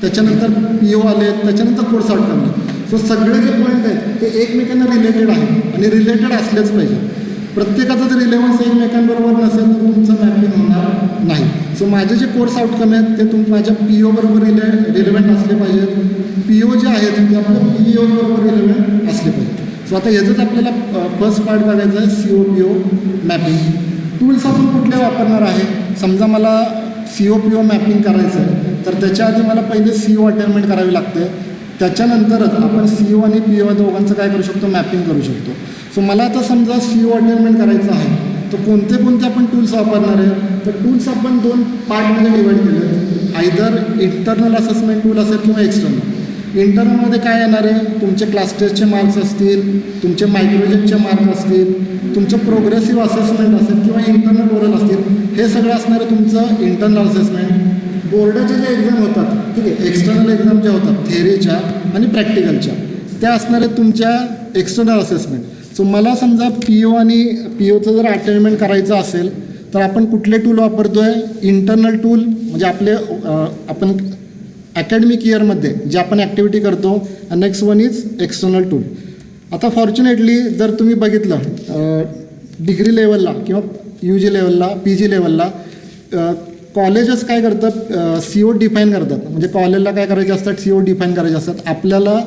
त्याच्यानंतर PO आले, त्याच्यानंतर कोर्स आउटकम आले. सो सगळे जे पॉईंट आहेत ते एकमेकांना रिलेटेड आहेत आणि रिलेटेड असलेच पाहिजे. प्रत्येकाचा जर रिलेव्हन्स एकमेकांबरोबर नसेल तर तुमचं मॅपिंग होणार नाही. सो माझे जे कोर्स आउटकम आहेत ते माझ्या PO बरोबर रिलेव्हंट असले पाहिजेत. PO जे आहेत ते आपल्या PO बरोबर रिलेव्हंट असले पाहिजेत. सो आता ह्याचंच आपल्याला फर्स्ट पार्ट बघायचं आहे COPO मॅपिंग. टूल्स आपण कुठले वापरणार आहे, समजा मला COPO मॅपिंग करायचं आहे तर त्याच्या आधी मला पहिले CO अटेनमेंट करावी लागते. त्याच्यानंतरच आपण CO आणि PO दोघांचं काय करू शकतो, मॅपिंग करू शकतो. सो मला आता समजा CO अटेनमेंट करायचं आहे तर कोणते आपण टूल्स वापरणार आहे, तर टूल्स आपण 2 पार्टमध्ये डिवाईड केले. आयदर इंटरनल असेसमेंट टूल असेल किंवा एक्सटर्नल. इंटरनलमध्ये काय येणार आहे, तुमचे क्लास टेस्टचे मार्क्स असतील, तुमचे मायक्रोजेटचे मार्क असतील, तुमचं प्रोग्रेसिव्ह असेसमेंट असेल किंवा इंटरनल ओरल असतील, हे सगळं असणार आहे तुमचं इंटरनल असेसमेंट. बोर्डाचे जे एक्झाम होतात, ठीक आहे, एक्सटर्नल एक्झाम ज्या होतात थेअरीच्या आणि प्रॅक्टिकलच्या, त्या असणार आहेत तुमच्या एक्सटर्नल असेसमेंट. सो मला समजा PO आणि POचं जर अटेनमेंट करायचं असेल तर आपण कुठले टूल वापरतो आहे, इंटरनल टूल. म्हणजे आपले आपण अकॅडमिक इयरमध्ये जे आपण ॲक्टिव्हिटी करतो. Next one is external tool. आता फॉर्च्युनेटली जर तुम्ही बघितलं डिग्री लेवलला किंवा UG लेवलला, PG लेवलला कॉलेजेस काय करतात, CO डिफाईन करतात. म्हणजे कॉलेजला काय करायचे असतात, CO डिफाईन करायचे असतात. आपल्याला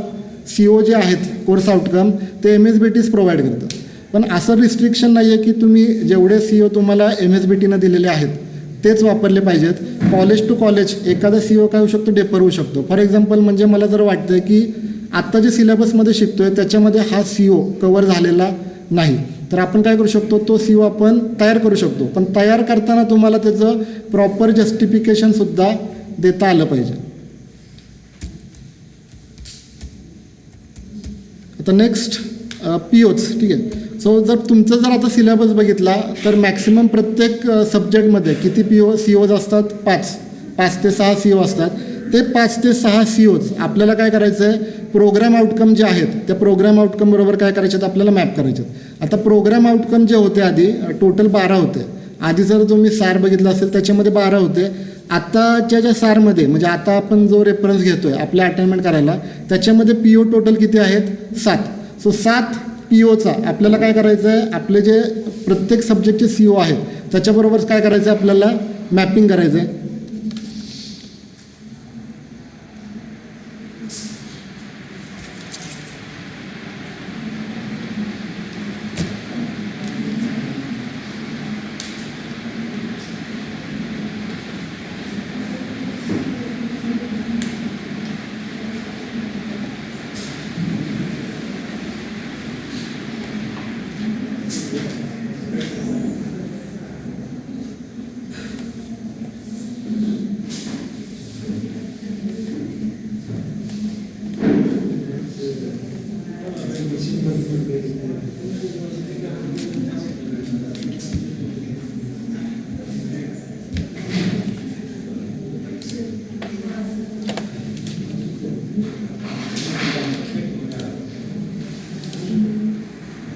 CO जे आहेत कोर्स आउटकम ते MSBTच प्रोव्हाइड करतात. पण असं रिस्ट्रिक्शन नाही आहे की तुम्ही जेवढे CO तुम्हाला MSBTनं दिलेले आहेत तेच वापरले पाहिजेत. कॉलेज टू कॉलेज एखादा CO काय होऊ शकतो, डेपर होऊ शकतो. फॉर एक्झाम्पल म्हणजे मला जर वाटतं की आत्ता जे सिलेबसमध्ये शिकतो आहे त्याच्यामध्ये हा CO कवर झालेला नाही तर आपण काय करू शकतो, तो CO आपण तयार करू शकतो. पण तयार करताना तुम्हाला त्याचं प्रॉपर जस्टिफिकेशनसुद्धा देता आलं पाहिजे. आता नेक्स्ट POच. ठीक आहे, सो जर तुमचं जर आता सिलेबस बघितला तर मॅक्सिमम प्रत्येक सब्जेक्टमध्ये किती COज असतात, 5 ते 6 CO असतात. ते 5 ते 6 COज आपल्याला काय करायचं आहे, प्रोग्राम आउटकम जे आहेत त्या प्रोग्राम आउटकम बरोबर काय करायचे आहेत, आपल्याला मॅप करायचे आहेत. आता प्रोग्राम आउटकम जे होते आधी टोटल 12 होते. आधी जर तुम्ही सार बघितलं असेल त्याच्यामध्ये 12 होते. आत्ताच्या ज्या सारमध्ये म्हणजे आता आपण जो रेफरन्स घेतो आहे आपल्या अटेंडमेंट करायला त्याच्यामध्ये पी ओ टोटल किती आहेत 7. सो 7 पी ओचा आपल्याला काय करायचं आहे आपले जे प्रत्येक सब्जेक्टचे सी ओ आहेत त्याच्याबरोबर काय करायचं आहे आपल्याला मॅपिंग करायचं आहे.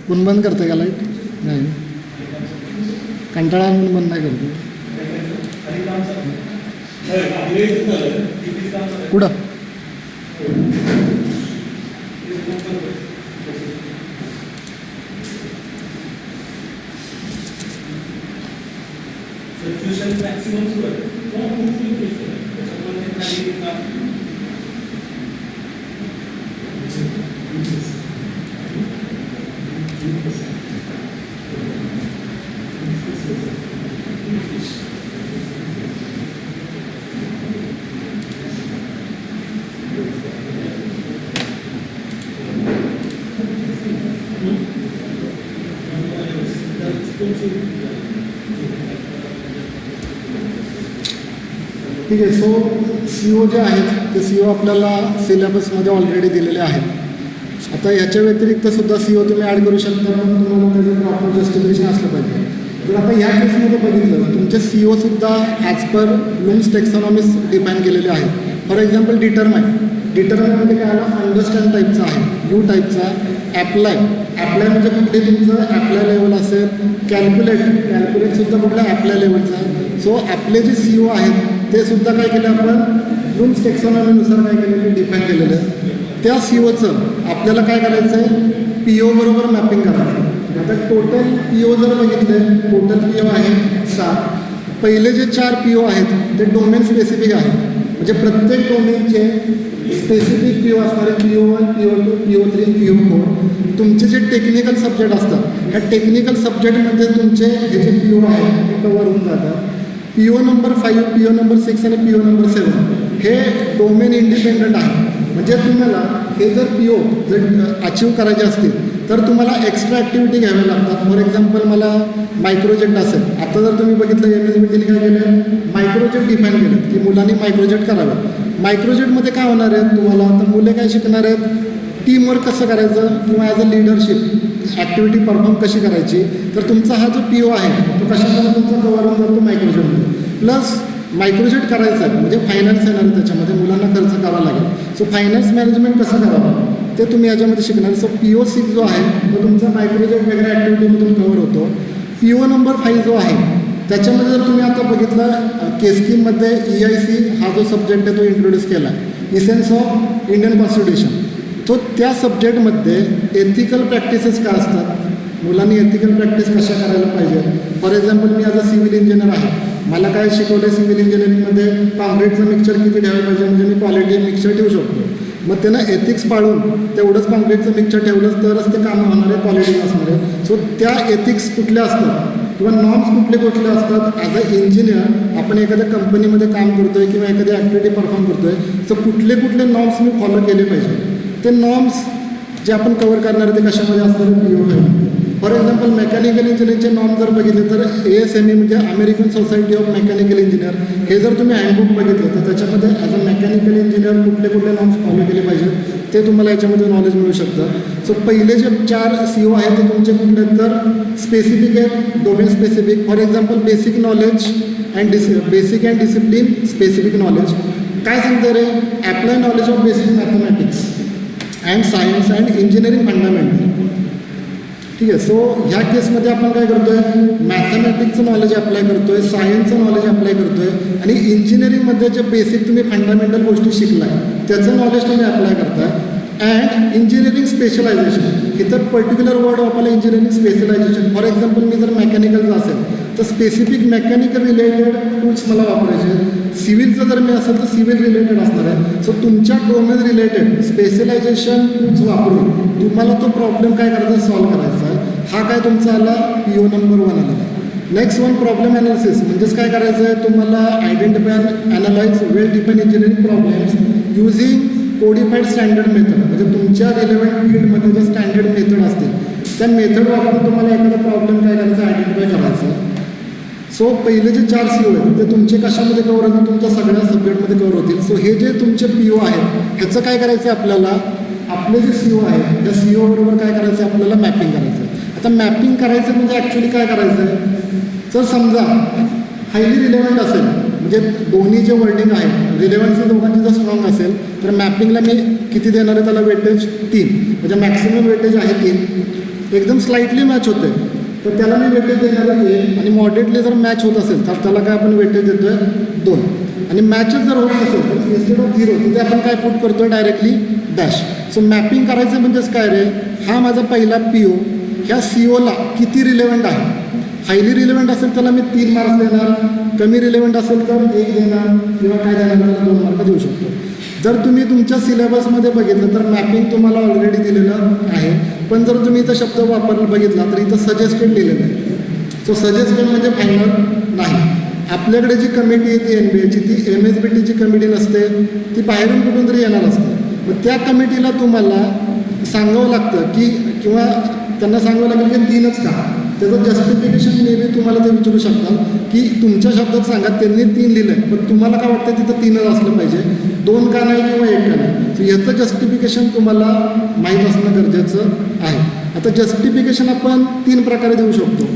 कोण बंद करतं का लाईट? नाही, कंटाळा म्हणून बंद नाही करतो. कुठं ठीक आहे. सो सी ओ जे आहेत ते सी ओ आपल्याला सिलेबसमध्ये ऑलरेडी दिलेले आहेत. आता ह्याच्या व्यतिरिक्त सुद्धा सी ओ तुम्ही ॲड करू शकता पण तुम्हाला त्याचं प्रॉपर जस्टिफिकेशन असलं पाहिजे. जर आता ह्या केसमध्ये बघितलं तुमचे सी ओसुद्धा as per Bloom's taxonomies define केलेले आहेत. फॉर एक्झाम्पल डिटरमाइन म्हणजे काय आलं अंडरस्टँड टाईपचा आहे, यू टाईपचा. ॲप्लाय म्हणजे कुठले तुमचं ॲप्लाय लेवल असेल. कॅल्क्युलेटसुद्धा कुठल्या ॲप्लाय लेवलचा आहे. सो आपले जे सी ओ आहेत ते सुद्धा काय केलं आपण ब्लूम्स टेक्सॉनॉमीनुसार काय केलेले डिफाईन केलेलं आहे. त्या सी ओचं आपल्याला काय करायचं आहे पी ओ बरोबर मॅपिंग करायचं. आता टोटल पी ओ जर बघितले टोटल पी ओ आहे 7. पहिले जे 4 पी ओ आहेत ते डोमेन स्पेसिफिक आहेत. म्हणजे प्रत्येक डोमेनचे स्पेसिफिक पी ओ असणारे PO1, PO2, PO3, PO4 तुमचे जे टेक्निकल सब्जेक्ट असतात ह्या टेक्निकल सब्जेक्टमध्ये तुमचे हे जे पी ओ आहेत ते कवर होऊन जातात. PO नंबर 5, PO नंबर 6 आणि PO नंबर 7 हे डोमेन इंडिपेंडंट आहे. म्हणजे तुम्हाला हे जर PO जर अचीव करायचे असतील तर तुम्हाला एक्स्ट्रा ॲक्टिव्हिटी घ्याव्या लागतात. फॉर एक्झाम्पल मला मायक्रोजेक्ट असेल. आता जर तुम्ही बघितलं MSBTने काय केलं मायक्रोजेक्ट डिफाईन केलं की मुलांनी मायक्रोजेक्ट करावं. मायक्रोजेक्टमध्ये काय होणार आहे तुम्हाला तर मुले काय शिकणार आहेत टीमवर्क कसं करायचं किंवा as a leadership activity perform कशी करायची. तर तुमचा हा जो PO आहे तो कशामध्ये तुमचा कवर होऊन जातो मायक्रोजेक्टमध्ये. प्लस मायक्रोजेक्ट करायचं आहे म्हणजे फायनान्स येणार आहे त्याच्यामध्ये मुलांना खर्च करावा लागेल. सो फायनान्स मॅनेजमेंट कसं करावं ते तुम्ही याच्यामध्ये शिकणार. सो PO6 जो आहे तो तुमचा मायक्रोजेक्ट वगैरे ॲक्टिव्हिटीमधून कवर होतो. PO नंबर 5 जो आहे त्याच्यामध्ये जर तुम्ही आता बघितलं केस्कीमध्ये EIC हा जो सब्जेक्ट आहे तो इंट्रोड्यूस केला इसेन्स ऑफ इंडियन कॉन्स्टिट्यूशन. तो त्या सब्जेक्टमध्ये एथिकल प्रॅक्टिसेस काय असतात मुलांनी एथिकल प्रॅक्टिस कशा करायला पाहिजे. For example me as a civil engineer आहे. मला काय शिकवलं आहे सिव्हिल इंजिनिअरिंगमध्ये कॉन्क्रीटचं मिक्सचर किती ठेवायला पाहिजे म्हणजे मी क्वालिटी मिक्सचर ठेवू शकतो. मग त्यांना एथिक्स पाळून तेवढंच कॉन्क्रीटचं मिक्सचर ठेवलं तरच ते कामं होणार आहे क्वालिटी असणार आहे. सो त्या एथिक्स कुठल्या असतात किंवा नॉर्म्स कुठले असतात. ॲज अ इंजिनियर आपण एखाद्या कंपनीमध्ये काम करतो आहे किंवा एखादी ॲक्टिव्हिटी परफॉर्म करतो आहे तर कुठले नॉर्म्स मी फॉलो केले पाहिजे. ते नॉर्म्स जे आपण कवर करणार आहे ते कशामध्ये असणार PO5. फॉर एक्झाम्पल मेकॅनिकल इंजिनिअरिंगचे नॉर्म जर बघितले तर ASME म्हणजे American society of mechanical engineer हे जर तुम्ही हँडबुक बघितलं तर त्याच्यामध्ये ॲज अ मेकॅनिकल इंजिनियर कुठले नॉर्म्स फॉलो केले पाहिजेत ते तुम्हाला याच्यामध्ये नॉलेज मिळू शकतं. सो पहिले जे 4 CO आहेत ते तुमचे कुठले तर स्पेसिफिक आहेत domain specific. For example basic knowledge basic and discipline specific knowledge. काय सांगतं रे apply knowledge of basic mathematics and science and engineering fundamental. ठीक आहे. सो ह्या केसमध्ये आपण काय करतोय, मॅथमॅटिक्सचं नॉलेज अप्लाय करतोय, सायन्सचं नॉलेज अप्लाय करतोय आणि इंजिनिअरिंगमध्ये जे बेसिक तुम्ही फंडामेंटल गोष्टी शिकलाय त्याचं नॉलेज तुम्ही अप्लाय करताय. अँड इंजिनिअरिंग स्पेशलायझेशन, इथं पर्टिक्युलर वर्ड वापरला इंजिनिअरिंग स्पेशलायझेशन. फॉर एक्झाम्पल मी जर मेकॅनिकलचं असेल तर स्पेसिफिक मेकॅनिकल रिलेटेड टूल्स मला वापरायचे. सिव्हिलचं जर मी असेल तर सिव्हिल रिलेटेड असणार आहे. सो तुमच्या डोमेन रिलेटेड स्पेशलायझेशन टूल्स वापरून तुम्हाला तो प्रॉब्लेम काय करायचा, सॉल्व्ह करायचा आहे. हा काय तुमचा आला PO नंबर 1 आलेला. नेक्स्ट वन प्रॉब्लेम ॲनालिसिस, म्हणजेच काय करायचं आहे तुम्हाला, identify analyse well define engineering problems using codified standard method. म्हणजे तुमच्या रिलेव्हंट फील्डमध्ये ज्या स्टँडर्ड मेथड असतील त्या मेथड वापरून तुम्हाला एखादा प्रॉब्लेम काय करायचा, आयडेंटिफाय करायचा. सो पहिले जे 4 CO आहेत ते तुमचे कशामध्ये कवर होतील, तुमच्या सगळ्या सब्जेक्टमध्ये कवर होतील. सो हे जे तुमचे PO आहेत ह्याचं काय करायचं आहे आपल्याला, आपले जे CO आहेत त्या CO बरोबर काय करायचं आहे आपल्याला, मॅपिंग करायचं आहे. आता मॅपिंग करायचं म्हणजे ॲक्च्युली काय करायचं आहे, जर समजा हायली रिलेव्हंट असेल, म्हणजे दोन्ही जे वर्डिंग आहे रिलेव्हन्सी दोघांची जर स्ट्रॉंग असेल तर मॅपिंगला मी किती देणार आहे, त्याला वेटेज 3, म्हणजे मॅक्सिमम वेटेज आहे 3. एकदम स्लाइटली मॅच होते तर त्याला मी वेटेज देणार आहे 1, आणि मॉडरेटली जर मॅच होत असेल तर त्याला काय आपण वेटेज देतो आहे 2, आणि मॅचच जर होत असेल तर इन्स्टेड ऑफ 0 तिथे आपण काय पुट करतो आहे, डायरेक्टली डॅश. सो मॅपिंग करायचं म्हणजेच काय रे, हा माझा पहिला PO ह्या COला किती रिलेव्हंट आहे. हायली रिलेव्हंट असेल त्याला मी 3 मार्क्स देणार, कमी रिलेव्हंट असेल तर 1 देणार, किंवा काय देणार त्याला 2 मार्क देऊ शकतो. जर तुम्ही तुमच्या सिलेबसमध्ये बघितलं तर मॅपिंग तुम्हाला ऑलरेडी दिलेलं आहे, पण जर तुम्ही इथं शब्द वापरला बघितला तर इथं सजेस्टेड लिहिलेलं आहे. सो सजेस्टेड म्हणजे फायनल नाही. आपल्याकडे जी कमिटी आहे ती NBA ची, ती MSBTची कमिटी नसते, ती बाहेरून कुठून तरी येणार असते. मग त्या कमिटीला तुम्हाला सांगावं लागतं की, किंवा त्यांना सांगावं लागेल की 3च का. त्याचं जस्टिफिकेशन मे बी तुम्हाला ते विचारू शकतात की तुमच्या शब्दात सांगा त्यांनी 3 लिहिलं आहे, पण तुम्हाला काय वाटतं तिथं 3च असलं पाहिजे, 2 का नाही किंवा 1 का नाही. सो याचं जस्टिफिकेशन तुम्हाला माहीत असणं गरजेचं आहे. आता जस्टिफिकेशन आपण 3 प्रकारे देऊ शकतो.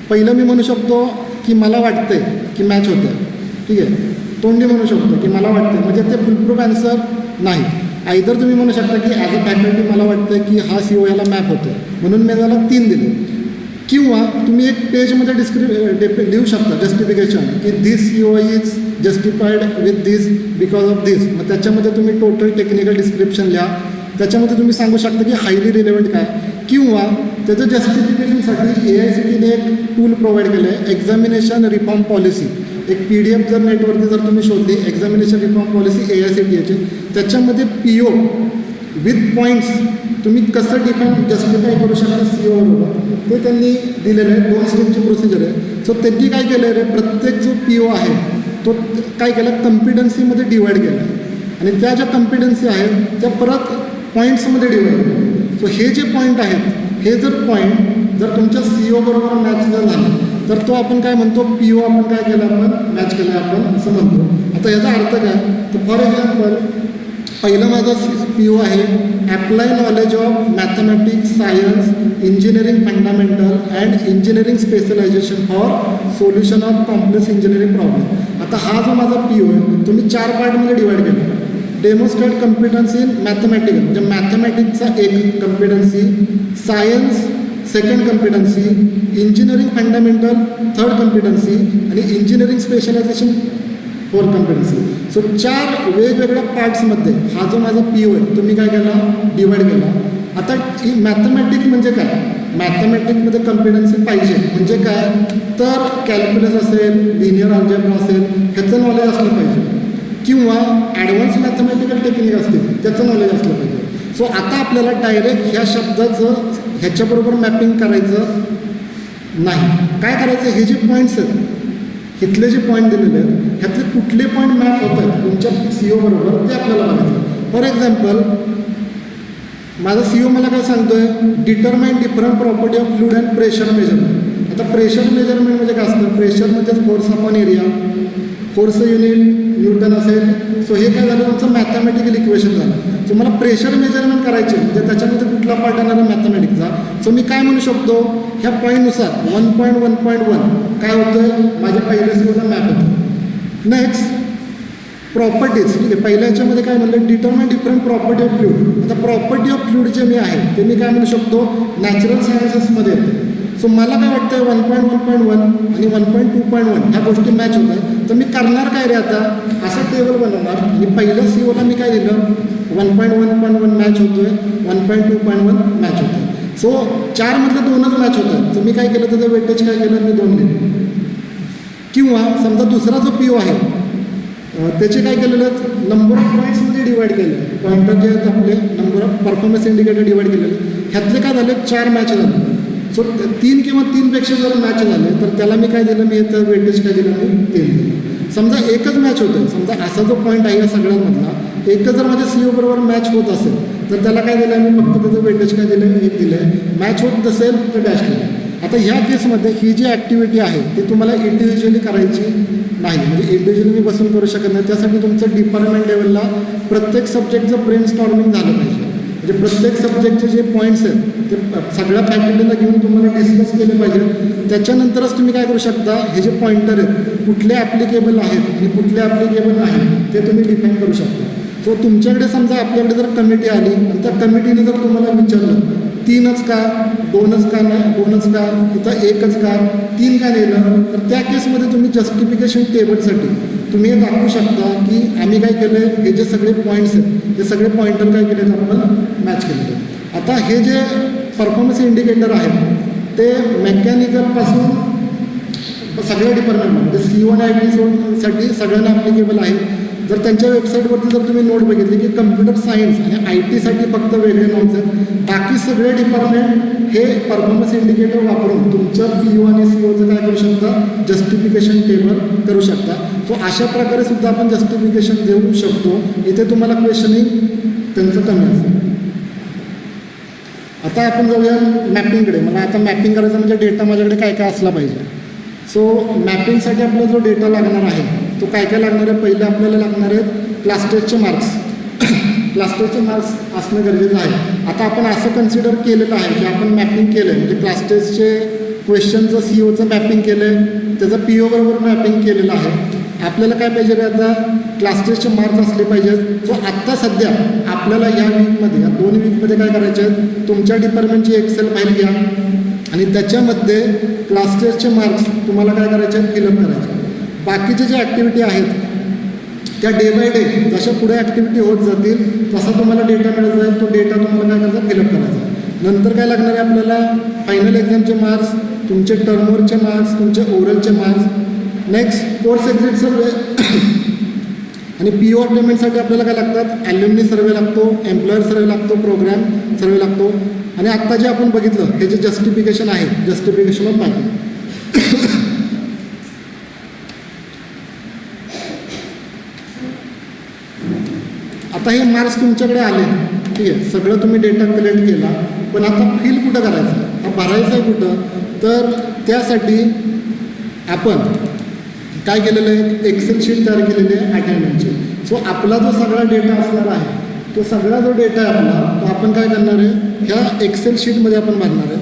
पहिलं मी म्हणू शकतो की मला वाटतंय की मॅच होतं, ठीक आहे. तोंडी म्हणू शकतो की मला वाटतं, म्हणजे ते फुलप्रूफ ॲन्सर नाही. आयदर तुम्ही म्हणू शकता की ॲज अ फॅकल्टी मला वाटतं की हा CO याला मॅप होतं म्हणून मी त्याला 3 दिले, किंवा तुम्ही एक पेजमध्ये लिहू शकता जस्टिफिकेशन की this CO is justified with this because of this. मग त्याच्यामध्ये तुम्ही टोटल टेक्निकल डिस्क्रिप्शन लिहा, त्याच्यामध्ये तुम्ही सांगू शकता की हायली रिलेव्हंट काय, किंवा त्याचं जस्टिफिकेशनसाठी AICTने एक टूल प्रोव्हाइड केलं आहे, एक्झामिनेशन रिफॉर्म पॉलिसी. एक PDF जर नेटवरती जर तुम्ही शोधली, एक्झामिनेशन रिफॉर्म पॉलिसी AICTE, त्याच्यामध्ये PO विथ पॉईंट्स तुम्ही कसं जस्टिफाय करू शकता CO बरोबर ते त्यांनी दिलेलं आहे. 2 स्टेपची प्रोसिजर आहे. सो त्यांनी काय केलं आहे रे, प्रत्येक जो PO आहे तो काय केलं, कम्पिटन्सीमध्ये डिवाईड केला आहे, आणि त्या ज्या कम्पिटन्सी आहेत त्या परत पॉईंट्समध्ये डिवाईड केल्या. सो हे जे पॉईंट आहेत, हे जर पॉईंट जर तुमच्या CO बरोबर मॅच जर झाला तर तो आपण काय म्हणतो, PO आपण काय केलं, आपण मॅच केलं आपण असं म्हणतो. आता याचा अर्थ काय, तर फॉर एक्झाम्पल पहिलं माझा PO आहे apply knowledge of mathematics, science, engineering fundamental and engineering specialisation for solution of complex engineering problem. आता हा जो माझा PO आहे तो मी 4 पार्टमध्ये डिवाईड केला. डेमॉन्स्ट्रेट कॉम्पिटन्सी इन मॅथमॅटिकल, म्हणजे मॅथमॅटिक्सचा एक competency, science second competency, engineering fundamental third competency, आणि इंजिनिअरिंग स्पेशलायझेशन 4 कॉम्पिटन्सी. सो 4 वेगवेगळ्या पार्ट्समध्ये हा जो माझा PO आहे तो मी काय केला, डिवाईड केला. आता ही मॅथमॅटिक्स म्हणजे काय, मॅथमॅटिक्समध्ये कॉम्पिटन्सी पाहिजे म्हणजे काय, तर कॅल्क्युलस असेल, लिनियर अल्जेब्रा असेल, ह्याचं नॉलेज असलं पाहिजे, किंवा ॲडव्हान्स मॅथमॅटिकल टेक्निक असतील त्याचं नॉलेज असलं पाहिजे. सो आता आपल्याला डायरेक्ट ह्या शब्दाचं ह्याच्याबरोबर मॅपिंग करायचं नाही. काय करायचं, हे जे पॉईंट्स आहेत, इथले जे पॉईंट दिलेले आहेत ह्यातले कुठले पॉईंट मॅप होत आहेत तुमच्या CO बरोबर ते आपल्याला बघायचं. फॉर एक्झाम्पल माझा CO मला काय सांगतो आहे, determine different property of fluid and pressure measurement. आता प्रेशर मेजरमेंट म्हणजे काय असतं, प्रेशर म्हणजे force upon area, force unit Newton असेल. सो हे काय झालं, तुमचं मॅथमॅटिकल इक्वेशन झालं. सो मला प्रेशर मेजरमेंट करायचे म्हणजे त्याच्यामध्ये कुठला पार्ट येणार आहे, मॅथमॅटिक्सचा. सो मी काय म्हणू शकतो, ह्या पॉईंटनुसार 1.1.1 काय होतं, माझ्या पहिल्या COला मॅप होतं. नेक्स्ट प्रॉपर्टीज, ठीक आहे. पहिल्या याच्यामध्ये काय म्हणलं, determine different property of fluid. आता प्रॉपर्टी ऑफ फ्लूइड जे मी आहे ते मी काय म्हणू शकतो, नॅचरल सायन्सेसमध्ये येते. सो मला काय वाटतं 1.1.1 आणि 1.2.1 ह्या गोष्टी मॅच होत आहेत. तर मी करणार काय रे आता, असं टेबल बनवणार आणि पहिल्या CO मी काय दिलं, 1.1.1 मॅच होतोय, 1.2.1 मॅच होतोय. सो 4 मधलं 2च मॅच होत आहेत. तर मी काय केलं, त्याचं वेटेज काय केलं, मी 2 दिलं. किंवा समजा दुसरा जो PO आहे त्याचे काय केलेलं आहेत, नंबर ऑफ पॉईंट्समध्ये डिवाईड केलं. पॉईंटर जे आहेत आपले number of performance indicator divide केलेले, ह्यातले काय झाले 4 मॅच झाले. सो 3 किंवा 3पेक्षा जर मॅच झाले तर त्याला मी काय दिलं, मी याचं वेटेज काय दिलं, मी 3 दिलं. समजा एकच मॅच होतं, समजा असा जो पॉईंट आहे या सगळ्यांमधला एकच जर माझ्या CO बरोबर मॅच होत असेल तर त्याला काय दिलं, मी फक्त त्याचं वेटेज काय दिलं, 1 दिलं आहे. मॅच होत नसेल तर डॅश केलं. आता ह्या केसमध्ये ही जी ॲक्टिव्हिटी आहे ती तुम्हाला इंडिव्हिज्युअली करायची नाही, म्हणजे इंडिव्हिज्युअली मी बसून करू शकत नाही. त्यासाठी तुमचं डिपार्टमेंट लेवलला प्रत्येक सब्जेक्टचं ब्रेन स्टॉर्मिंग झालं पाहिजे. म्हणजे प्रत्येक सब्जेक्टचे जे पॉईंट्स आहेत ते सगळ्या फॅकल्टीला घेऊन तुम्हाला डिस्कस केले पाहिजेत. त्याच्यानंतरच तुम्ही काय करू शकता, हे जे पॉईंटर आहेत कुठले ॲप्लिकेबल आहेत आणि कुठले ॲप्लिकेबल नाही ते तुम्ही डिफाईन करू शकता. सो तुमच्याकडे समजा आपल्याकडे जर कमिटी आली आणि त्या कमिटीने जर तुम्हाला विचारलं 3च का, 2च का नाही, 2च का, इथं 1च का, 3 का नेलं, तर त्या केसमध्ये तुम्ही जस्टिफिकेशन टेबलसाठी तुम्ही हे दाखवू शकता की आम्ही काय केलं आहे, हे जे सगळे पॉईंट्स आहेत ते सगळे पॉईंटर काय केले आहेत, आपण मॅच केलेले आहेत. आता हे जे परफॉर्मन्स इंडिकेटर आहेत ते मेकॅनिकलपासून सगळ्या डिपार्टमेंटमध्ये CO आणि IT साठी सगळ्यांना ॲप्लिकेबल आहे. जर त्यांच्या वेबसाईटवरती जर तुम्ही नोट बघितली की कम्प्युटर सायन्स आणि IT साठी फक्त वेगळे नोट्स आहेत, बाकी सगळे डिपार्टमेंट हे परफॉर्मन्स इंडिकेटर वापरून तुमचं PO आणि COचं काय करू शकता, जस्टिफिकेशन टेबल करू शकता. सो अशा प्रकारे सुद्धा आपण जस्टिफिकेशन देऊ शकतो. इथे तुम्हाला क्वेश्चनिंग त्यांचं कमी असेल. आता आपण जाऊया मॅपिंगकडे. मला आता मॅपिंग करायचं म्हणजे डेटा माझ्याकडे काय काय असला पाहिजे. सो मॅपिंगसाठी आपला जो डेटा लागणार आहे तो काय काय लागणार आहे, पहिलं आपल्याला लागणार आहेत क्लास टेस्टचे मार्क्स. क्लास टेस्टचे मार्क्स असणं गरजेचं आहे. आता आपण असं कन्सिडर केलेलं आहे की आपण मॅपिंग केलं आहे, म्हणजे क्लास टेस्टचे क्वेश्चनचं COचं मॅपिंग केलं आहे, त्याचं PO बरोबर मॅपिंग केलेलं आहे. आपल्याला काय पाहिजे रे, आता क्लास टेस्टचे मार्क्स असले पाहिजेत. सो आत्ता सध्या आपल्याला या वीकमध्ये, या 2 वीकमध्ये काय करायचे आहेत, तुमच्या डिपार्टमेंटची एक्सेल फाईल घ्या आणि त्याच्यामध्ये क्लास टेस्टचे मार्क्स तुम्हाला काय करायचे आहेत, फिलअप करायचे. बाकीचे जे ॲक्टिव्हिटी आहेत त्या डे बाय डे जशा पुढे ॲक्टिव्हिटी होत जातील तसा तुम्हाला डेटा मिळत जाईल. तो डेटा तुम्हाला काय करायचा, फिलअप करायचा. नंतर काय लागणार आहे आपल्याला, फायनल एक्झामचे मार्क्स, तुमचे टर्मवरचे मार्क्स, तुमचे ओरलचे मार्क्स. नेक्स्ट कोर्स एक्झिट सर्वे आणि PO अटेंडमेंटसाठी आपल्याला काय लागतात, ॲल्युमिनी सर्वे लागतो, एम्प्लॉयर सर्वे लागतो, प्रोग्राम सर्वे लागतो. आणि आत्ता जे आपण बघितलं हे जे जस्टिफिकेशन आहे, जस्टिफिकेशन ऑफ मॅपिंग. आता हे मार्क्स तुमच्याकडे आले, ठीक आहे, सगळं तुम्ही डेटा कलेक्ट केला, पण आता फिल कुठं करायचं, हा भरायचं आहे कुठं, तर त्यासाठी आपण काय केलेलं आहे, एक्सेल शीट तयार केलेली आहे अटेंडमेंटची. सो आपला जो सगळा डेटा असणार आहे तो सगळा जो डेटा आहे आपला तो आपण काय करणार आहे, ह्या एक्सेल शीटमध्ये आपण भरणार आहे.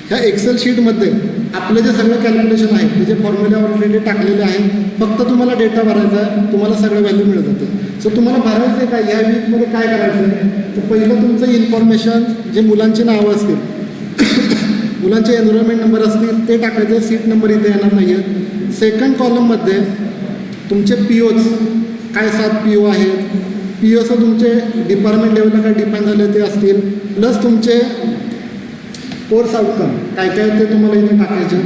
ह्या एक्सेल शीटमध्ये आपलं जे सगळं कॅल्क्युलेशन आहे ते जे फॉर्म्युला ऑलरेडी टाकलेले आहेत, फक्त तुम्हाला डेटा भरायचा आहे, तुम्हाला सगळं व्हॅल्यू मिळत जाते. सो तुम्हाला भरायचं आहे काय, या वीकमध्ये काय करायचं आहे, तर पहिलं तुमचं इन्फॉर्मेशन जे मुलांची नावं असतील मुलांचे एनरोलमेंट नंबर असतील ते टाकायचे, सीट नंबर इथे येणार नाही आहे. सेकंड कॉलममध्ये तुमचे POज काय 7 PO आहेत, POचं तुमचे डिपार्टमेंट लेवलला काय डिफाईन झाले ते असतील, प्लस तुमचे कोर्स आउटकम काय काय ते तुम्हाला इथे टाकायचे.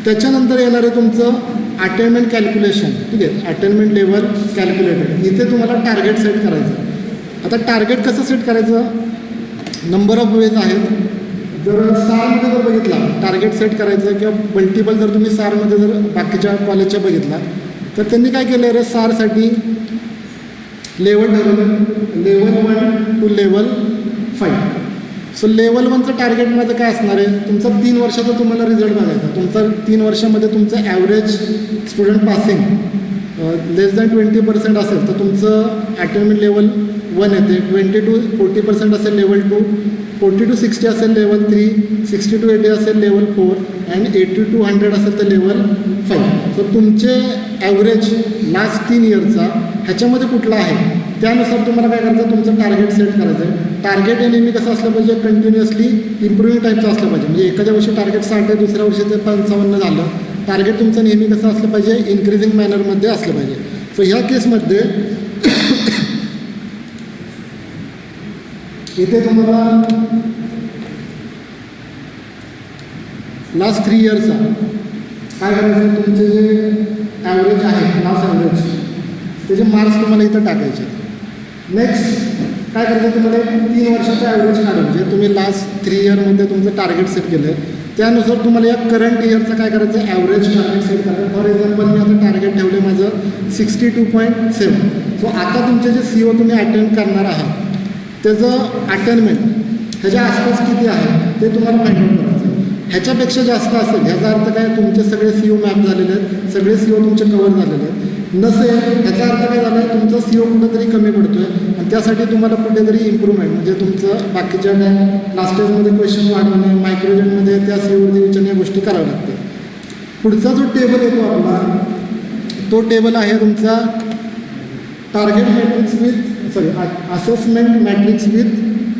त्याच्यानंतर येणार आहे तुमचं अटेंडमेंट कॅल्क्युलेशन, ठीक आहे, अटेंडमेंट लेवल कॅल्क्युलेटेड. इथे तुम्हाला टार्गेट सेट करायचं. आता टार्गेट कसं सेट करायचं, नंबर ऑफ वेज आहेत. जर सारमध्ये जर बघितला टार्गेट सेट करायचं किंवा मल्टिपल जर तुम्ही सारमध्ये जर बाकीच्या कॉलेजच्या बघितला तर त्यांनी काय केलं आहे, सारसाठी लेवल ठरवलं, level 1 to level 5. So level 1चं टार्गेटमध्ये काय असणार आहे, तुमचा 3 वर्षाचा तुम्हाला रिझल्ट बघायचा. तुमचा 3 वर्षामध्ये तुमचं ॲव्हरेज स्टुडंट पासिंग लेस दॅन 20% असेल तर तुमचं अटेंडमेंट लेवल 1 येते, 20 to 40% असेल लेवल 2, 40 to 60 असेल लेवल 3, 60 to 80 असेल लेवल 4 अँड 80 to 100 असेल तर लेवल 5. सो तुमचे ॲव्हरेज लास्ट 3 इयरचा ह्याच्यामध्ये कुठला आहे त्यानुसार तुम्हाला काय करायचं, तुमचं टार्गेट सेट करायचं आहे. टार्गेट हे नेहमी कसं असलं पाहिजे, कंटिन्युअसली इम्प्रूव्हिंग टाईपचं असलं पाहिजे. म्हणजे एखाद्या वर्षी टार्गेट 60 आहे, दुसऱ्या वर्षी ते 55 झालं. टार्गेट तुमचं नेहमी कसं असलं पाहिजे, इन्क्रीजिंग मॅनरमध्ये असलं पाहिजे. सो ह्या केसमध्ये इथे तुम्हाला लास्ट 3 इयर्सचा काय करायचं, तुमचे जे ॲव्हरेज आहे लास्ट ॲव्हरेज त्याचे मार्क्स तुम्हाला इथं टाकायचे. नेक्स्ट काय करायचं, तुम्हाला 3 वर्षाचं ॲव्हरेज काढायचं. जे तुम्ही लास्ट 3 इयरमध्ये तुमचं टार्गेट सेट केलं आहे त्यानुसार तुम्हाला या करंट इयरचं काय करायचं, ॲव्हरेज टार्गेट सेट करायचं. फॉर एक्झाम्पल मी आता टार्गेट ठेवले माझं 62.7. सो आता तुमचे जे CO तुम्ही अटेंड करणार आहात त्याचं अटेनमेंट ह्याच्या आसपास किती आहे ते तुम्हाला फाइंड आउट करायचं. ह्याच्यापेक्षा जास्त असेल ह्याचा अर्थ काय, तुमचे सगळे CO मॅप झालेले आहेत, सगळे CO तुमचे कवर झालेले आहेत. नसेल ह्याचा अर्थ काय झाला आहे, तुमचा CO कुठेतरी कमी पडतो आहे आणि त्यासाठी तुम्हाला कुठेतरी इम्प्रूव्हमेंट म्हणजे तुमचं बाकीच्या काय लास्ट स्टेजमध्ये क्वेश्चन वाढवणे, मायक्रोजनमध्ये त्या COवरती विचारणे गोष्टी कराव्या लागते. पुढचा जो टेबल येतो आपला तो टेबल आहे तुमचा target matrix assessment matrix with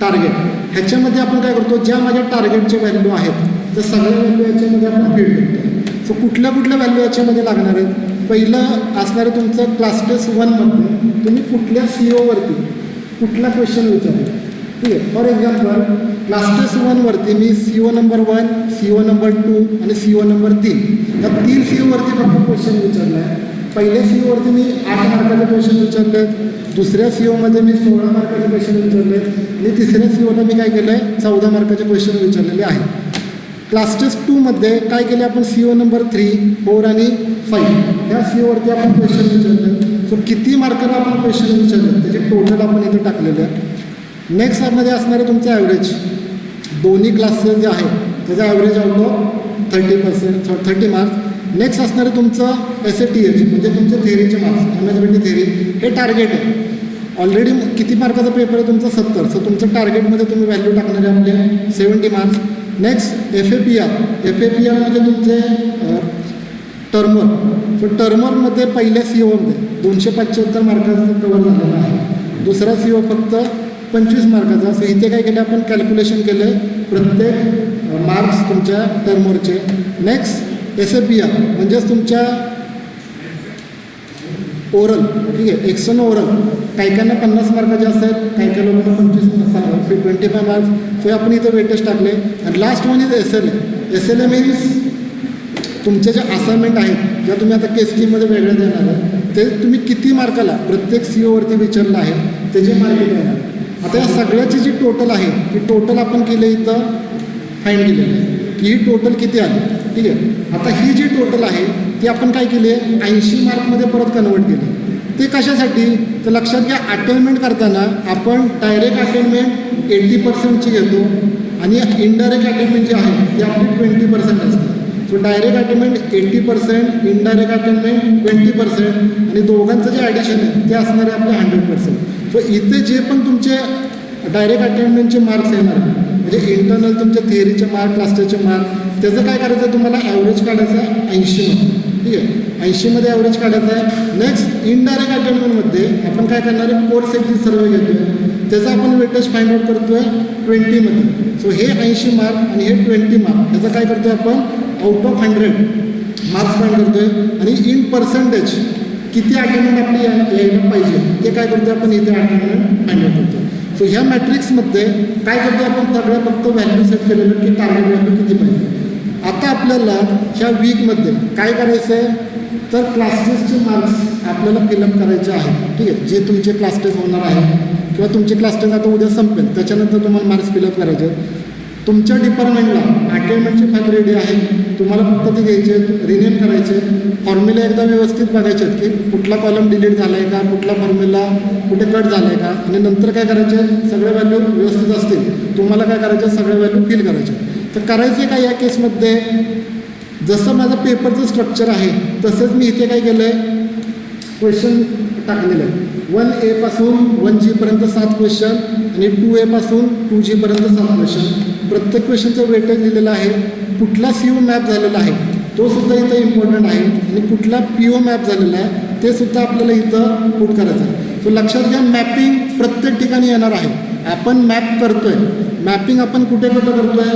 target. ह्याच्यामध्ये आपण काय करतो, ज्या माझ्या टार्गेटचे व्हॅल्यू आहेत त्या सगळ्या व्हॅल्यू याच्यामध्ये आपण फीड करतो. सो कुठल्या व्हॅल्यू याच्यामध्ये लागणार आहेत, पहिलं असणार आहे तुमचं क्लास टेस्ट 1मध्ये तुम्ही कुठल्या COवरती कुठला क्वेश्चन विचारला. ठीक आहे, फॉर एक्झाम्पल क्लास टेस्ट 1वरती मी CO नंबर 1, CO नंबर 2 आणि CO नंबर 3 या 3 COवरती फक्त क्वेश्चन विचारला आहे. पहिल्या COवरती मी 8 मार्काचे क्वेश्चन विचारले आहेत, दुसऱ्या COमध्ये मी 16 मार्काचे क्वेश्चन विचारले आहेत आणि तिसऱ्या COला मी काय केलं आहे 14 मार्काचे क्वेश्चन विचारलेले आहेत. क्लास टेस्ट 2मध्ये काय केले आपण, CO नंबर 3, 4 आणि 5 ह्या COवरती आपण क्वेश्चन विचारले. सो किती मार्काला आपण क्वेश्चन विचारले त्याचे टोटल आपण इथे टाकलेले आहे. नेक्स्ट मध्ये असणारे तुमचं ॲव्हरेज दोन्ही क्लासेस जे आहे त्याचा average out of 30 marks. Next असणारे तुमचं SATH म्हणजे तुमचे थेअरीचे मार्क्स, MSBT थेअरी हे टार्गेट आहे. ऑलरेडी किती मार्काचा पेपर आहे तुमचा 70. सो तुमचं टार्गेटमध्ये तुम्ही व्हॅल्यू टाकणार आहे आपले 70 मार्क्स. नेक्स्ट FAPR म्हणजे तुमचे टर्मर. सो टर्मरमध्ये पहिल्या COमध्ये 275 मार्काचा कवर झालेला आहे, दुसरा CO फक्त 25 मार्काचा. सो इथे काय केलं आपण कॅल्क्युलेशन केलं प्रत्येक मार्क्स तुमच्या टर्मरचे. नेक्स्ट SAPR म्हणजेच तुमच्या ओरल. ठीक आहे, एक्सटर्नल ओरल काही काहींना 50 मार्काचे असेल, काही काही लोकांना 25 मार्क्स. सो आपण इथं वेटेज टाकले. आणि last one is SLA means तुमचे जे असाइनमेंट आहेत ज्या तुम्ही आता केस टीममध्ये वेगळे देणार आहे ते तुम्ही किती मार्काला प्रत्येक COवरती विचारलं आहे त्याचे मार्क देणार. आता या सगळ्याची जी टोटल आहे ती टोटल आपण केलं इथं फाईंड केलेली आहे की ही टोटल किती आली. ठीक आहे, आता ही जी टोटल आहे ती आपण काय केली आहे 80 मार्कमध्ये परत कन्वर्ट केली. ते कशासाठी तर लक्षात घ्या, अटेनमेंट करताना आपण डायरेक्ट अटेनमेंट 80%ची घेतो आणि इनडायरेक्ट अटेनमेंट जी आहे ती आपली 20% असते. So direct attainment 80%, indirect attainment 20% आणि दोघांचं जे ॲडिशन आहे ते असणार आहे आपले 100%. सो इथे जे पण तुमचे डायरेक्ट अटेनमेंटचे मार्क्स येणार म्हणजे इंटरनल तुमच्या थिअरीचे मार्क, क्लासचे मार्क, त्याचं काय करायचं आहे तुम्हाला ॲव्हरेज काढायचं आहे 80मध्ये. ठीक आहे, 80मध्ये ॲव्हरेज काढायचं आहे. नेक्स्ट इनडायरेक्ट अटेनमेंटमध्ये आपण काय करणार आहे कोर्स एक्झिट सर्वे घेतो आहे, त्याचा आपण वेटेज फाइंड आउट करतो आहे 20मध्ये. सो हे 80 मार्क आणि हे 20 मार्क ह्याचं काय करतो आहे आपण आउट ऑफ 100 मार्क्स फाइंड करतो आहे आणि इन पर्सेंटेज किती अटेनमेंट आपली यायला पाहिजे ते काय करतो आपण इथे अटेनमेंट फाइंड आउट करतो. सो ह्या मॅट्रिक्समध्ये काय करतो आपण सगळ्या फक्त व्हॅल्यू सेट केलेलं की टार्गेट व्हॅल्यू किती पाहिजे. आता आपल्याला ह्या वीकमध्ये काय करायचं आहे तर क्लास टेस्टचे मार्क्स आपल्याला फिलअप करायचे आहेत. ठीक आहे, जे तुमचे क्लास टेस्ट होणार आहे किंवा तुमचे क्लास टेस्ट आता उद्या संपेल त्याच्यानंतर तुम्हाला मार्क्स फिलअप करायचे आहेत. तुमच्या डिपार्टमेंटला अटेनमेंटची फाईल रेडी आहे, तुम्हाला फक्त ते घ्यायचे आहेत, रिनेम करायचे, फॉर्म्युला एकदा व्यवस्थित बघायचे आहेत की कुठला कॉलम डिलीट झाला आहे का, कुठला फॉर्म्युला कुठे कट झाला आहे का, आणि नंतर काय करायचे सगळे व्हॅल्यू व्यवस्थित असतील तुम्हाला काय करायचं सगळे व्हॅल्यू फिल करायचे. तर करायचे का या केसमध्ये जसं माझं पेपरचं स्ट्रक्चर आहे तसंच मी इथे काय केलं आहे क्वेश्चन टाकलेलं आहे. 1A पासून 1G पर्यंत 7 क्वेश्चन आणि 2A पासून 2G पर्यंत 7 क्वेश्चन. प्रत्येक क्वेश्चनचं वेटेज लिहिलेलं आहे. कुठला CO मॅप झालेला आहे तो सुद्धा इथं इम्पॉर्टंट आहे आणि कुठला PO मॅप झालेला आहे ते सुद्धा आपल्याला इथं पुट करायचं आहे. सो लक्षात घ्या, मॅपिंग प्रत्येक ठिकाणी येणार आहे. आपण मॅप करतोय, मॅपिंग आपण कुठे कुठं करतोय,